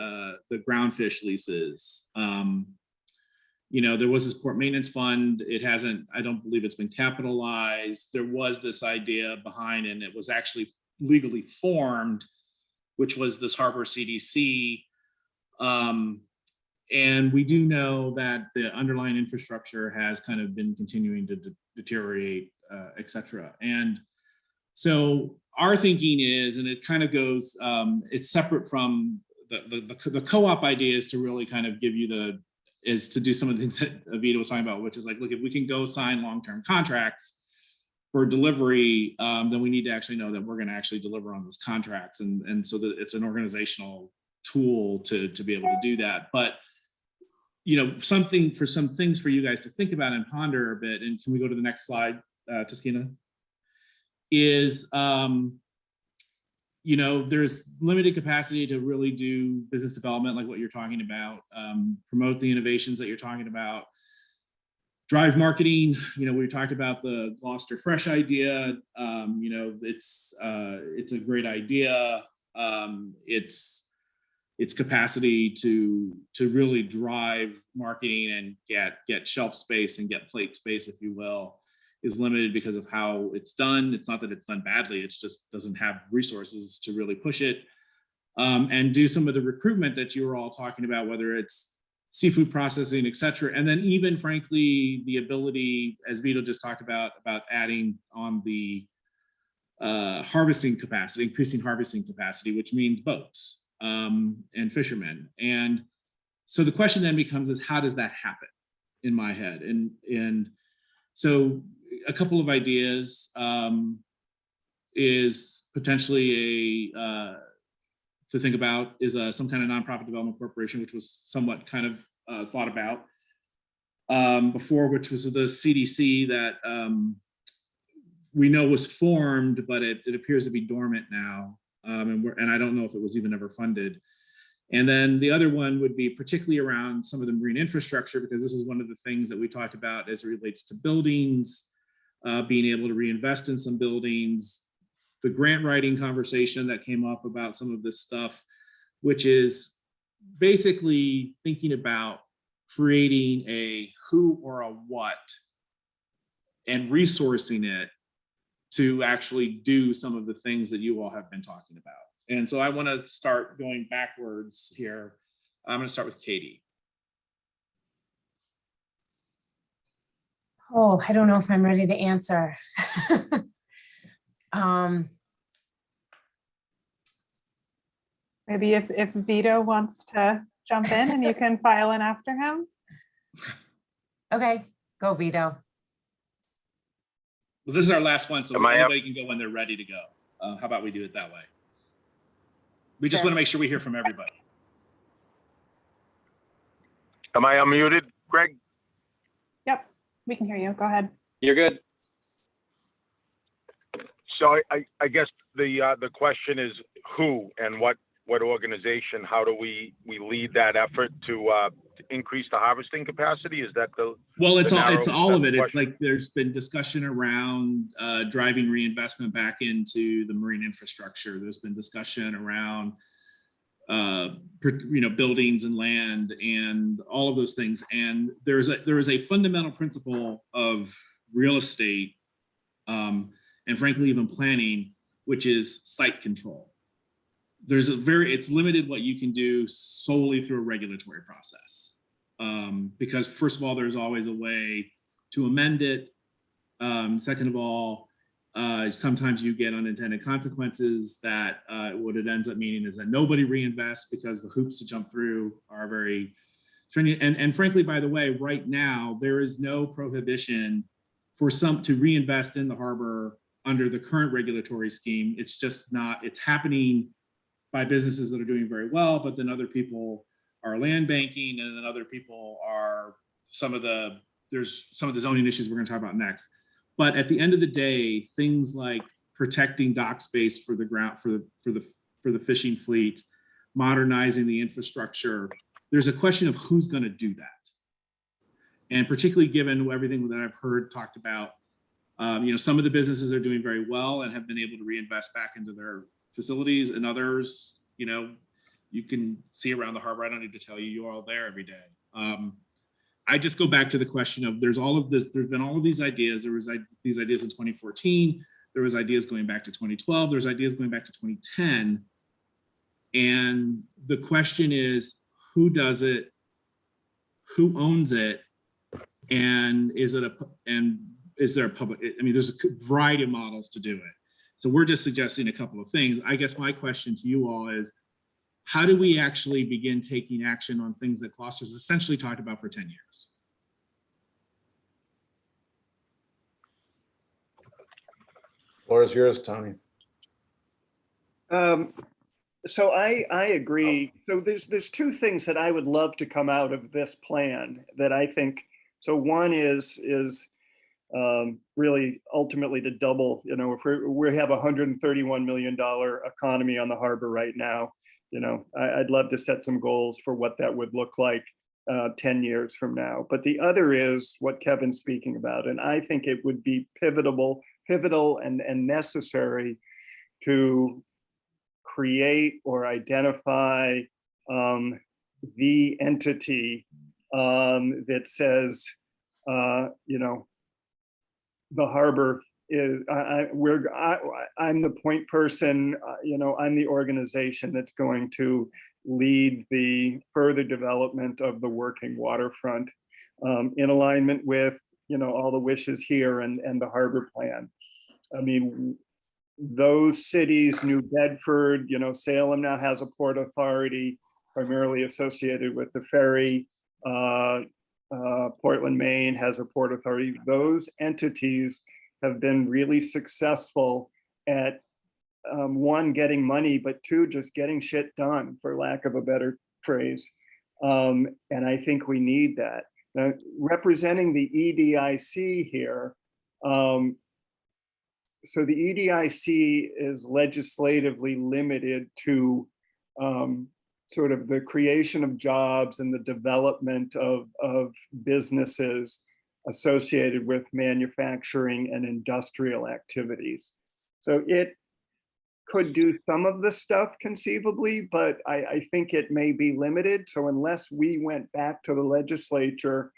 the groundfish leases, there was this port maintenance fund. It hasn't, I don't believe it's been capitalized. There was this idea behind, and it was actually legally formed, which was this harbor CDC. And we do know that the underlying infrastructure has kind of been continuing to deteriorate, et cetera. And so our thinking is, and it kind of goes, it's separate from the co-op idea, is to really kind of give you is to do some of the things that Avita was talking about, which is like, look, if we can go sign long-term contracts for delivery, then we need to actually know that we're going to actually deliver on those contracts. And so that it's an organizational tool to be able to do that. But something for some things for you guys to think about and ponder a bit. And can we go to the next slide, Taskina? Is, there's limited capacity to really do business development like what you're talking about, promote the innovations that you're talking about, drive marketing. We talked about the Gloucester Fresh idea. It's a great idea. Its capacity to really drive marketing and get shelf space and get plate space, if you will, is limited because of how it's done. It's not that it's done badly, it's just doesn't have resources to really push it and do some of the recruitment that you were all talking about, whether it's seafood processing, et cetera. And then even frankly, the ability, as Vito just talked about adding on the harvesting capacity, increasing harvesting capacity, which means boats and fishermen. And so the question then becomes is how does that happen in my head? And so a couple of ideas is potentially to think about is some kind of nonprofit development corporation, which was somewhat kind of thought about before, which was the CDC that we know was formed, but it appears to be dormant now. And I don't know if it was even ever funded. And then the other one would be particularly around some of the marine infrastructure, because this is one of the things that we talked about as it relates to buildings, being able to reinvest in some buildings, the grant writing conversation that came up about some of this stuff, which is basically thinking about creating a who or a what and resourcing it to actually do some of the things that you all have been talking about. And so I want to start going backwards here. I'm going to start with Katie. Oh, I don't know if I'm ready to answer. Maybe if Vito wants to jump in and you can file in after him. Okay, go Vito. Well, this is our last one, so Am I up? everybody can go when they're ready to go. How about we do it that way? We just Sure. want to make sure we hear from everybody. Am I unmuted, Greg? Yep, we can hear you. Go ahead. You're good. So I guess the question is who and what organization, how do we lead that effort to increase the harvesting capacity? Is that the Well, it's the all narrow- it's all of that's it. the It's like there's been discussion around driving reinvestment back into the marine infrastructure. There's been discussion around buildings and land and all of those things. And there is a fundamental principle of real estate and frankly even planning, which is site control. It's limited what you can do solely through a regulatory process. Because first of all, there's always a way to amend it. Second of all, sometimes you get unintended consequences that what it ends up meaning is that nobody reinvests because the hoops to jump through are very stringent. And frankly, by the way, right now, there is no prohibition for some to reinvest in the harbor under the current regulatory scheme. It's just not, it's happening by businesses that are doing very well, but then other people are land banking, and then other people are there's some of the zoning issues we're going to talk about next. But at the end of the day, things like protecting dock space for the ground for the fishing fleet, modernizing the infrastructure, there's a question of who's going to do that. And particularly given everything that I've heard talked about, some of the businesses are doing very well and have been able to reinvest back into their facilities, and others, you can see around the harbor. I don't need to tell you, you're all there every day. I just go back to the question of there's been all of these ideas. There was these ideas in 2014. There was ideas going back to 2012. There's ideas going back to 2010. And the question is, who does it? Who owns it? And is there a public? I mean, there's a variety of models to do it. So we're just suggesting a couple of things. I guess my question to you all is, how do we actually begin taking action on things that Gloucester's essentially talked about for 10 years? Floor is yours, Tony. So I agree. So there's two things that I would love to come out of this plan that I think. So one is really ultimately to double. You know, if we have $131 million economy on the harbor right now. You know, I'd love to set some goals for what that would look like 10 years from now. But the other is what Kevin's speaking about, and I think it would be pivotal and necessary to create or identify the entity that says, you know, the harbor is, I'm the point person, you know, I'm the organization that's going to lead the further development of the working waterfront in alignment with, you know, all the wishes here and the harbor plan. I mean, those cities, New Bedford, you know, Salem now has a port authority primarily associated with the ferry. Portland, Maine has a port authority. Those entities have been really successful at one, getting money, but two, just getting shit done, for lack of a better phrase. And I think we need that. Now, representing the EDIC here, so the EDIC is legislatively limited to sort of the creation of jobs and the development of businesses associated with manufacturing and industrial activities. So it could do some of the stuff conceivably, but I think it may be limited. So unless we went back to the legislature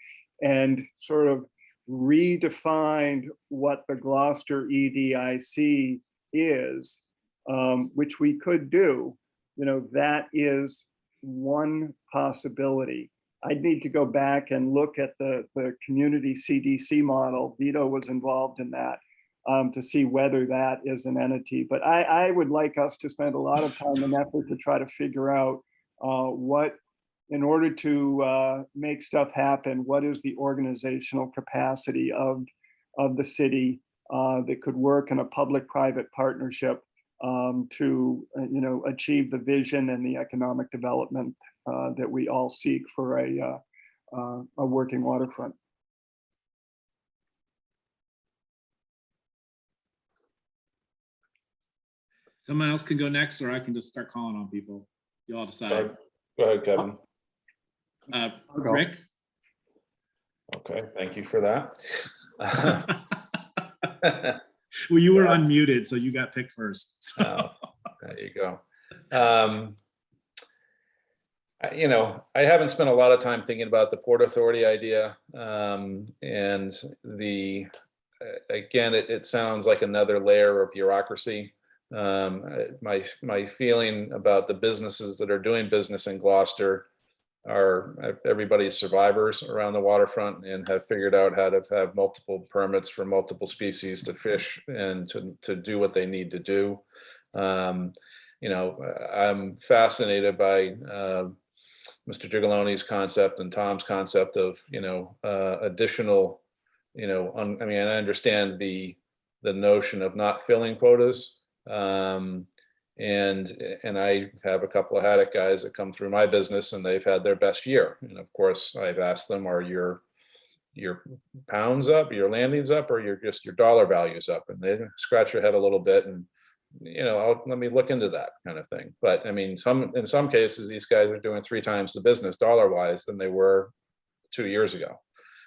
and sort of redefined what the Gloucester EDIC is, which we could do, you know, that is one possibility. I'd need to go back and look at the community CDC model. Vito was involved in that to see whether that is an entity. But I would like us to spend a lot of time and effort to try to figure out what, in order to make stuff happen, what is the organizational capacity of the city that could work in a public-private partnership to, you know, achieve the vision and the economic development that we all seek for a working waterfront. Someone else can go next, or I can just start calling on people. You all decide. Go ahead, Kevin. Rick? Okay, thank you for that. Well, you were unmuted, so you got picked first. So. There you go. You know, I haven't spent a lot of time thinking about the Port Authority idea, and the again, it sounds like another layer of bureaucracy. My feeling about the businesses that are doing business in Gloucester are everybody's survivors around the waterfront and have figured out how to have multiple permits for multiple species to fish and to do what they need to do. You know, I'm fascinated by Mr. Gigaloni's concept and Tom's concept of, you know, additional, you know, I mean, I understand the notion of not filling quotas. And I have a couple of haddock guys that come through my business and they've had their best year. And of course, I've asked them, are your pounds up, your landings up, or your dollar values up? And they scratch their head a little bit and, you know, let me look into that kind of thing. But I mean, in some cases, these guys are doing 3 times the business dollar wise than they were 2 years ago.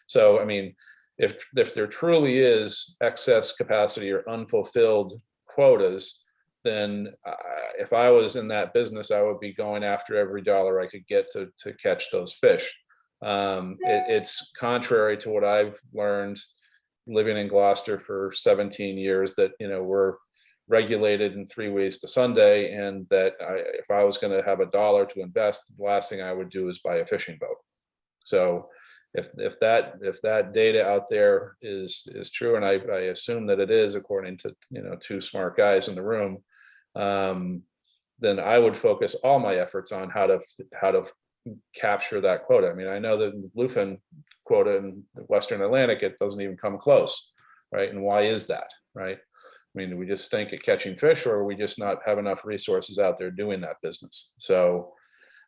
So, I mean, if there truly is excess capacity or unfulfilled quotas, then if I was in that business, I would be going after every dollar I could get to catch those fish. It's contrary to what I've learned living in Gloucester for 17 years, that, you know, we're regulated in 3 ways to Sunday, and that if I was going to have a dollar to invest, the last thing I would do is buy a fishing boat. So if that data out there is true, and I assume that it is, according to, you know, 2 smart guys in the room, then I would focus all my efforts on how to capture that quota. I mean, I know the bluefin quota in the Western Atlantic, it doesn't even come close, right? And why is that, right? mean, do we just stink at catching fish, or are we just not have enough resources out there doing that business? So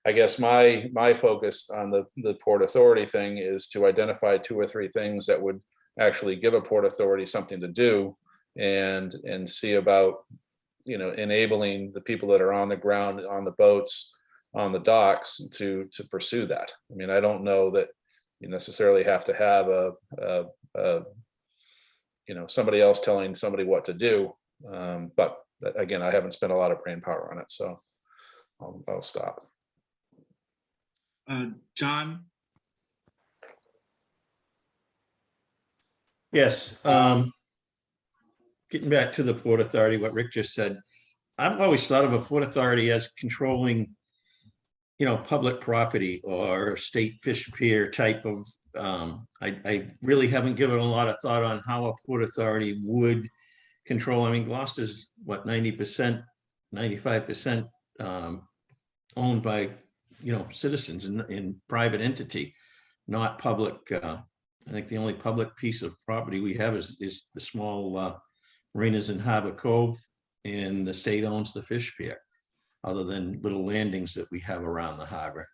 I guess my focus on the Port Authority thing is to identify 2 or 3 things that would actually give a Port Authority something to do, and see about, you know, enabling the people that are on the ground, on the boats, on the docks to pursue that. I mean, I don't know that you necessarily have to have a you know, somebody else telling somebody what to do. But again, I haven't spent a lot of brain power on it, so I'll stop. John? Yes. Getting back to the Port Authority, what Rick just said, I've always thought of a Port Authority as controlling, you know, public property or state fish pier type of, I really haven't given a lot of thought on how a Port Authority would control. I mean, Gloucester's what, 90%, 95% owned by, you know, citizens in private entity, not public. I think the only public piece of property we have is the small marinas in Harbor Cove, and the state owns the fish pier, other than little landings that we have around the harbor.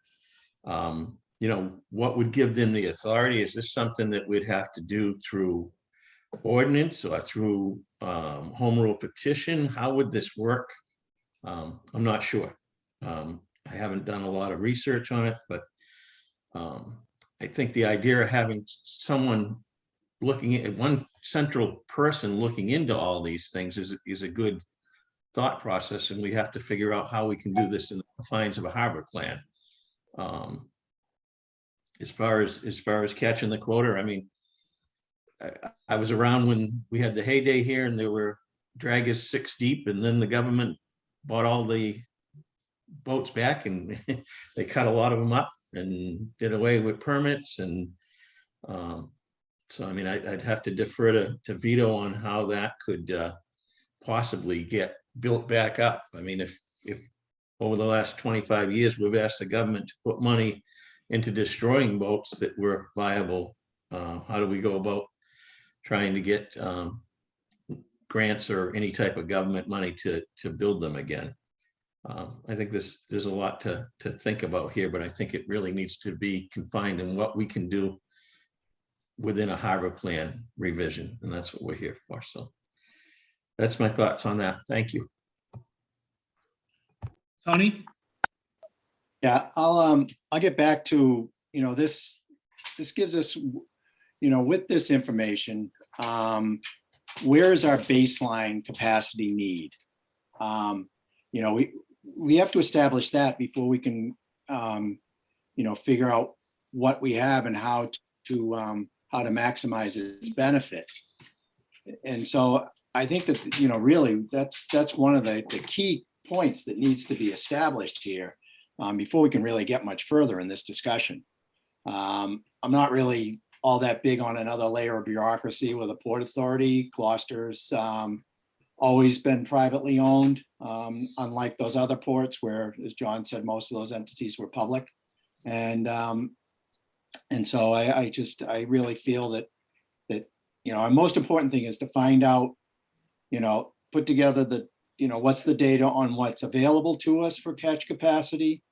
You know, what would give them the authority? Is this something that we'd have to do through ordinance or through home rule petition? How would this work? I'm not sure. I haven't done a lot of research on it, but I think the idea of having someone looking at one central person looking into all these things is a good thought process, and we have to figure out how we can do this in the confines of a harbor plan. As far as catching the quota, I mean, I was around when we had the heyday here, and there were draggers 6 deep, and then the government bought all the boats back, and they cut a lot of them up and did away with permits. And so, I mean, I'd have to defer to Vito on how that could possibly get built back up. I mean, if over the last 25 years, we've asked the government to put money into destroying boats that were viable, how do we go about trying to get grants or any type of government money to build them again? I think there's a lot to think about here, but I think it really needs to be confined in what we can do within a harbor plan revision, and that's what we're here for. So that's my thoughts on that. Thank you. Tony? Yeah, I'll get back to, you know, this gives us, you know, with this information, where is our baseline capacity need? You know, we have to establish that before we can, you know, figure out what we have and how to maximize its benefit. And so I think that, you know, really that's one of the key points that needs to be established here before we can really get much further in this discussion. I'm not really all that big on another layer of bureaucracy with a Port Authority. Gloucester's always been privately owned, unlike those other ports where, as John said, most of those entities were public. And so I really feel that you know, our most important thing is to find out, you know, put together the, you know, what's the data on what's available to us for catch capacity,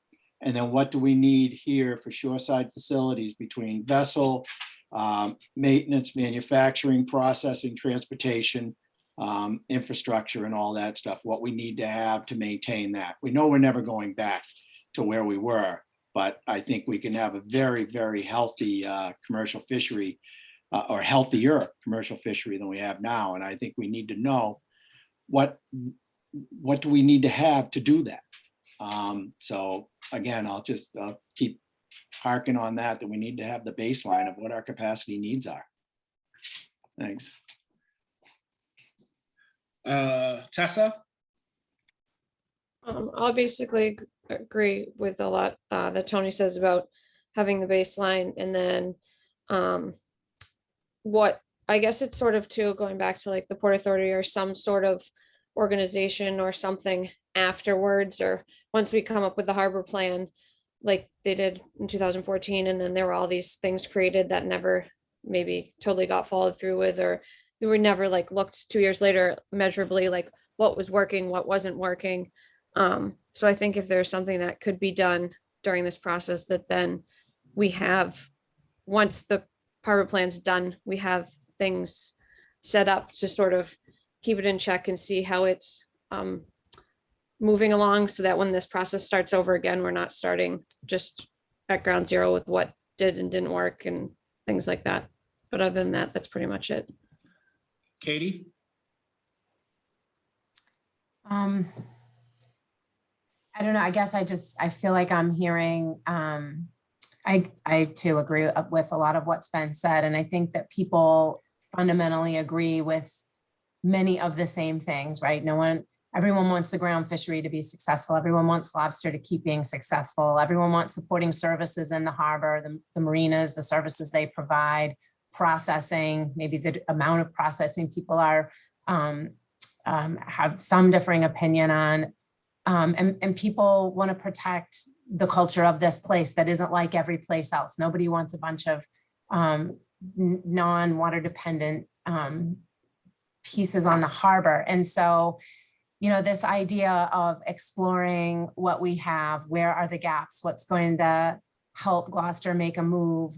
and then what do we need here for shoreside facilities between vessel, maintenance, manufacturing, processing, transportation, infrastructure, and all that stuff, what we need to have to maintain that. We know we're never going back to where we were, but I think we can have a very, very healthy commercial fishery, or healthier commercial fishery than we have now. And I think we need to know what do we need to have to do that. So again, I'll keep harking on that we need to have the baseline of what our capacity needs are. Thanks. Tessa? I'll basically agree with a lot that Tony says about having the baseline, and then what I guess it's sort of too going back to like the Port Authority or some sort of organization or something afterwards, or once we come up with the harbor plan like they did in 2014, and then there were all these things created that never maybe totally got followed through with, or we were never like looked 2 years later measurably, like what was working, what wasn't working. So I think if there's something that could be done during this process, that then we have, once the harbor plan's done, we have things set up to sort of keep it in check and see how it's moving along, so that when this process starts over again, we're not starting just at ground zero with what did and didn't work and things like that. But other than that, that's pretty much it. Katie? I don't know. I guess I feel like I'm hearing, I too agree with a lot of what's been said. And I think that people fundamentally agree with many of the same things, right? Everyone wants the ground fishery to be successful. Everyone wants lobster to keep being successful. Everyone wants supporting services in the harbor, the marinas, the services they provide, processing, maybe the amount of processing people are, have some differing opinion on. And people want to protect the culture of this place that isn't like every place else. Nobody wants a bunch of non-water dependent pieces on the harbor. And so, this idea of exploring what we have, where are the gaps, what's going to help Gloucester make a move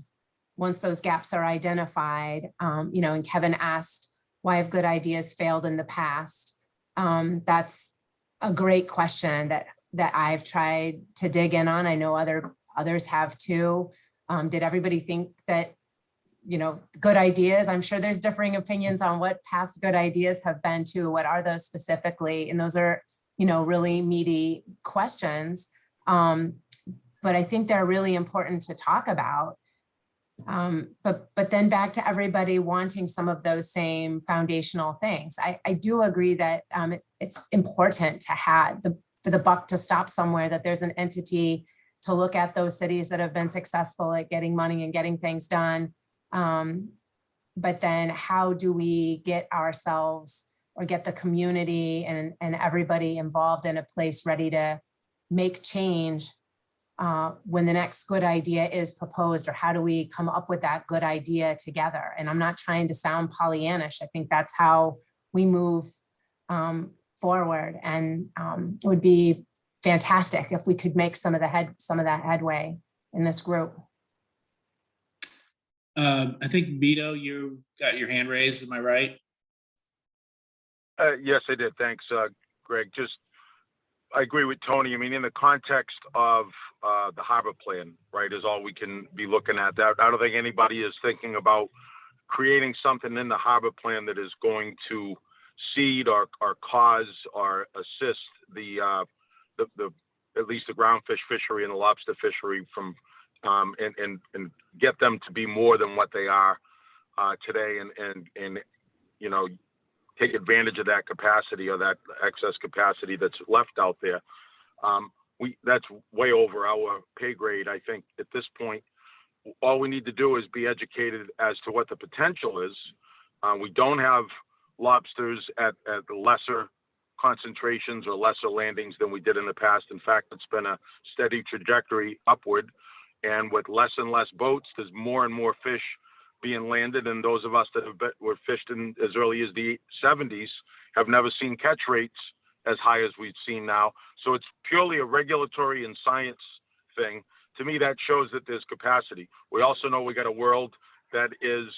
once those gaps are identified. And Kevin asked, why have good ideas failed in the past? That's a great question that I've tried to dig in on. I know others have too. Did everybody think that, good ideas? I'm sure there's differing opinions on what past good ideas have been too. What are those specifically? And those are, really meaty questions. But I think they're really important to talk about. But then back to everybody wanting some of those same foundational things. I do agree that it's important to have for the buck to stop somewhere, that there's an entity to look at those cities that have been successful at getting money and getting things done. But then how do we get ourselves or get the community and everybody involved in a place ready to make change when the next good idea is proposed, or how do we come up with that good idea together? And I'm not trying to sound Pollyannish. I think that's how we move forward. And it would be fantastic if we could make some of that headway in this group. I think Vito, you got your hand raised. Am I right? Yes, I did. Thanks, Greg. I agree with Tony. I mean, in the context of the harbor plan, right, is all we can be looking at. That I don't think anybody is thinking about creating something in the harbor plan that is going to seed or cause or assist the at least the groundfish fishery and the lobster fishery from and get them to be more than what they are today, and take advantage of that capacity or that excess capacity that's left out there. That's way over our pay grade. I think at this point, all we need to do is be educated as to what the potential is. We don't have lobsters at lesser concentrations or lesser landings than we did in the past. In fact, it's been a steady trajectory upward. And with less and less boats, there's more and more fish being landed. And those of us that were fished in as early as the 70s have never seen catch rates as high as we've seen now. So it's purely a regulatory and science thing. To me, that shows that there's capacity. We also know we got a world that is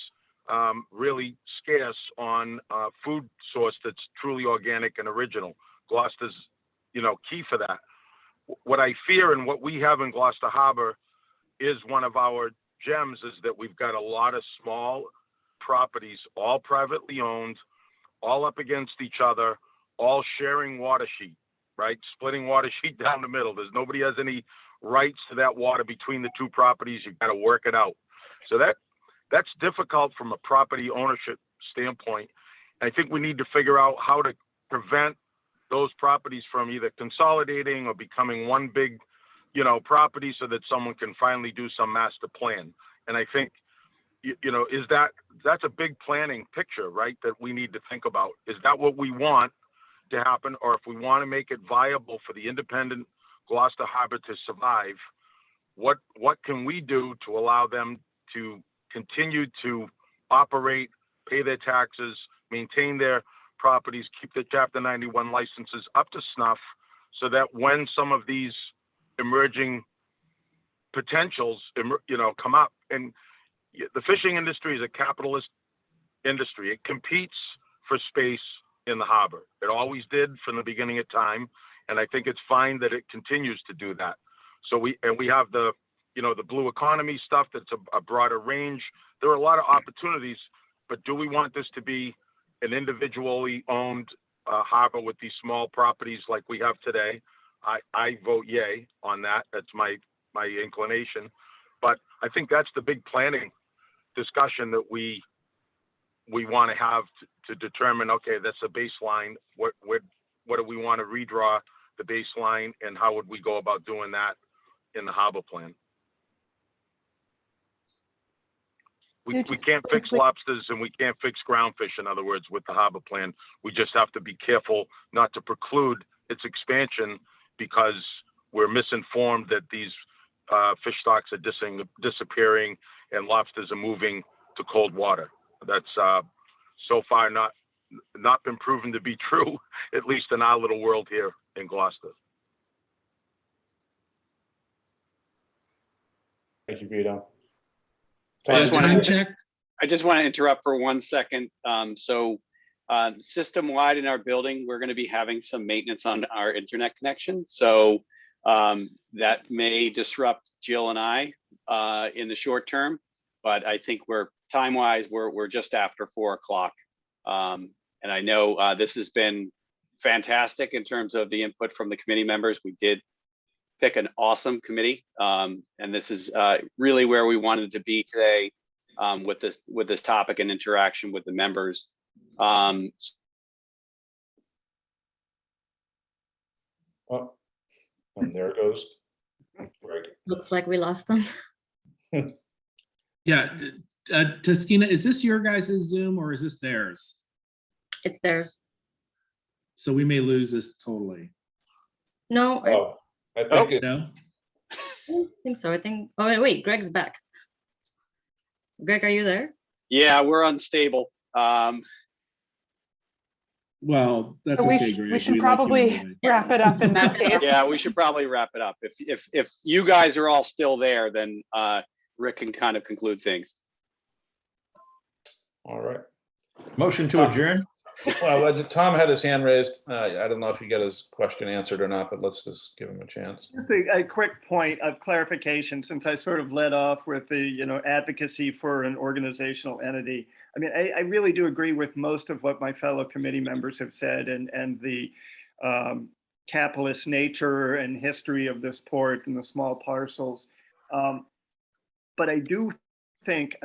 really scarce on food source that's truly organic and original. Gloucester's, key for that. What I fear and what we have in Gloucester Harbor is one of our gems is that we've got a lot of small properties, all privately owned, all up against each other, all sharing water sheet, right? Splitting water sheet down the middle. Nobody has any rights to that water between the two properties. You've got to work it out. So that's difficult from a property ownership standpoint. I think we need to figure out how to prevent those properties from either consolidating or becoming one big, property, so that someone can finally do some master plan. And I think, that's a big planning picture, right? That we need to think about. Is that what we want to happen? Or if we want to make it viable for the independent Gloucester Harbor to survive, what can we do to allow them to continue to operate, pay their taxes, maintain their properties, keep their Chapter 91 licenses up to snuff, so that when some of these emerging potentials, come up, and the fishing industry is a capitalist industry. It competes for space in the harbor. It always did from the beginning of time, and I think it's fine that it continues to do that. So we have the blue economy stuff that's a broader range. There are a lot of opportunities, but do we want this to be an individually owned harbor with these small properties like we have today? I vote yay on that. That's my inclination. But I think that's the big planning discussion that we want to have to determine, okay, that's a baseline. What do we want to redraw the baseline, and how would we go about doing that in the harbor plan? We can't fix lobsters and we can't fix groundfish, in other words, with the harbor plan. We just have to be careful not to preclude its expansion because we're misinformed that these fish stocks are disappearing and lobsters are moving to cold water. That's so far not been proven to be true, at least in our little world here in Gloucester. Thank you, Vito. I just want to interrupt for 1 second. System-wide in our building, we're going to be having some maintenance on our internet connection. So that may disrupt Jill and I in the short term, but I think time-wise, we're just after 4 o'clock. And I know this has been fantastic in terms of the input from the committee members. We did pick an awesome committee, and this is really where we wanted to be today with this topic and interaction with the members. Oh, and there it goes. Greg. Looks like we lost them. Yeah, Taskina, is this your guys' Zoom or is this theirs? It's theirs. So we may lose this totally. No, I think No? I don't think so. Oh, wait, Greg's back. Greg, are you there? Yeah, we're unstable. Well, that's So okay, Greg. we should like you probably anyway. wrap it up in that case. Yeah, we should probably wrap it up. If you guys are all still there, then Rick can kind of conclude things. all right. Motion to adjourn? Well, Tom had his hand raised. I don't know if he got his question answered or not, but let's just give him a chance. Just a quick point of clarification, since I sort of led off with the, advocacy for an organizational entity. I mean, I really do agree with most of what my fellow committee members have said, and the capitalist nature and history of this port and the small parcels. But I do think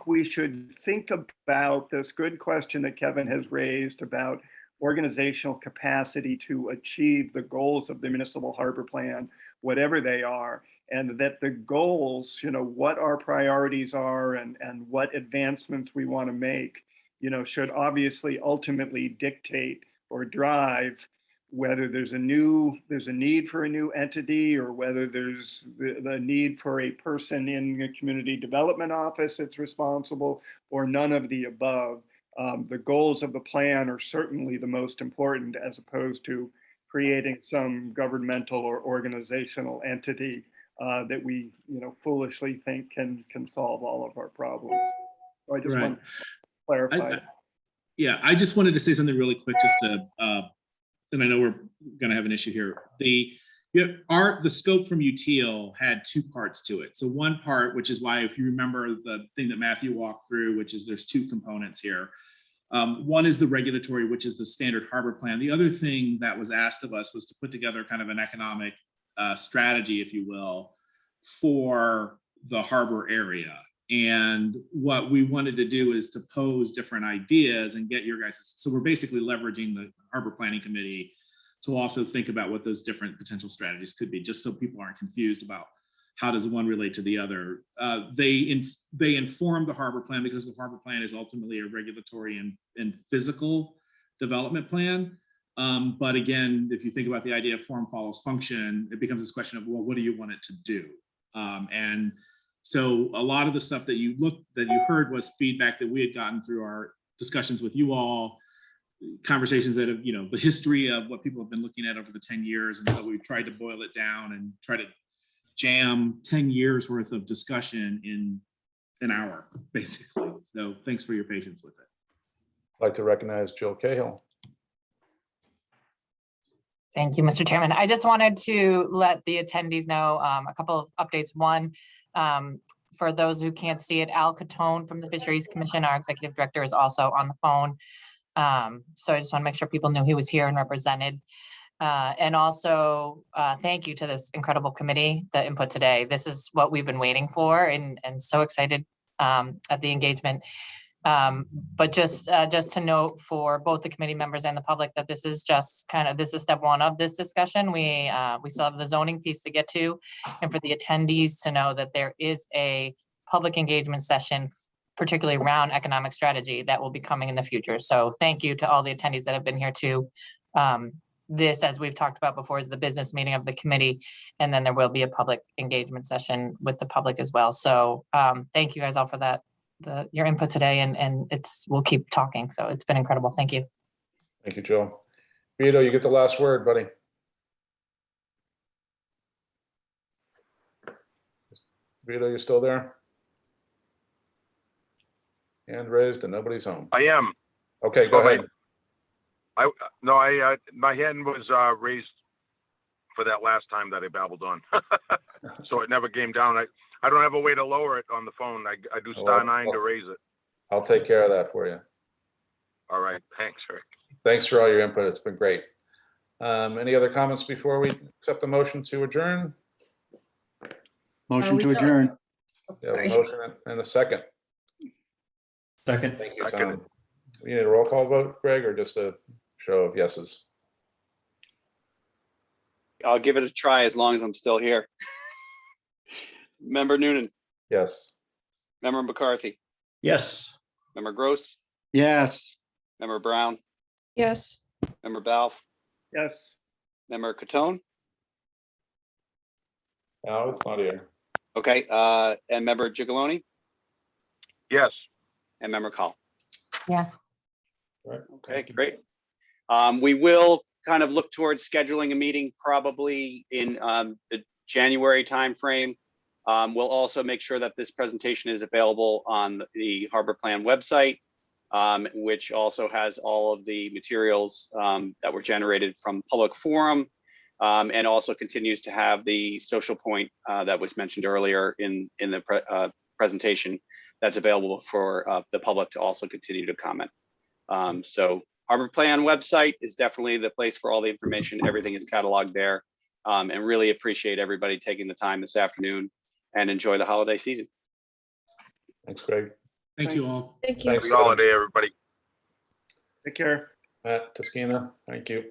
we should think about this good question that Kevin has raised about organizational capacity to achieve the goals of the municipal harbor plan, whatever they are, and that the goals, what our priorities are and what advancements we want to make, should obviously ultimately dictate or drive whether there's a need for a new entity, or whether there's the need for a person in a community development office that's responsible, or none of the above. The goals of the plan are certainly the most important, as opposed to creating some governmental or organizational entity that we, foolishly think can solve all of our problems. So I just want to clarify. I just wanted to say something really quick, just to and I know we're going to have an issue here. The scope from UTIL had 2 parts to it. So one part, which is why, if you remember the thing that Matthew walked through, which is there's 2 components here. One is the regulatory, which is the standard harbor plan. The other thing that was asked of us was to put together kind of an economic strategy, if you will, for the harbor area. And what we wanted to do is to pose different ideas and get your guys. So we're basically leveraging the Harbor Planning Committee to also think about what those different potential strategies could be, just so people aren't confused about how does one relate to the other. They inform the harbor plan, because the harbor plan is ultimately a regulatory and physical development plan. But again, if you think about the idea of form follows function, it becomes this question of, well, what do you want it to do? And so a lot of the stuff that you heard was feedback that we had gotten through our discussions with you all, conversations that have, the history of what people have been looking at over the 10 years. And so we've tried to boil it down and try to jam 10 years worth of discussion in an hour, basically. So thanks for your patience with it. I'd like to recognize Jill Cahill. Thank you, Mr. Chairman. I just wanted to let the attendees know a couple of updates. One, for those who can't see it, Al Catone from the Fisheries Commission, our executive director, is also on the phone. So I just want to make sure people knew he was here and represented. And also, thank you to this incredible committee, the input today. This is what we've been waiting for, and so excited at the engagement. But just to note for both the committee members and the public that this is just this is step one of this discussion. We still have the zoning piece to get to, and for the attendees to know that there is a public engagement session, particularly around economic strategy, that will be coming in the future. So thank you to all the attendees that have been here too. This, as we've talked about before, is the business meeting of the committee, and then there will be a public engagement session with the public as well. So thank you guys all for that, your input today, and we'll keep talking. So it's been incredible. Thank you. Thank you, Jill. Vito, you get the last word, buddy. Vito, you still there? Hand raised and nobody's home. I am. Okay, go ahead. My hand was raised for that last time that I babbled on. So it never came down. I don't have a way to lower it on the phone. I do *9 to raise it. I'll take care of that for you. All right. Thanks, Rick. Thanks for all your input. It's been great. Any other comments before we accept the motion to adjourn? Motion to adjourn. Yeah, a motion and a second. Second. Thank you, Tom. We need a roll call vote, Greg, or just a show of yeses? I'll give it a try as long as I'm still here. Member Noonan, Yes. Member McCarthy, Yes. Member Gross, Yes. Member Brown, Yes. Member Balf, Yes. Member Catone. No, it's not here. Okay, and Member Gigaloni Yes. and Member Call. Yes. Right. Okay, great. We will kind of look towards scheduling a meeting probably in the January timeframe. We'll also make sure that this presentation is available on the Harbor Plan website, which also has all of the materials that were generated from public forum, and also continues to have the social point that was mentioned earlier in the presentation that's available for the public to also continue to comment. So Harbor Plan website is definitely the place for all the information. Everything is cataloged there, and really appreciate everybody taking the time this afternoon and enjoy the holiday season. Thanks, Greg. Thank you all. Thank you. Thanks, Happy holiday, everybody. Take care. Matt Taskina, thank you.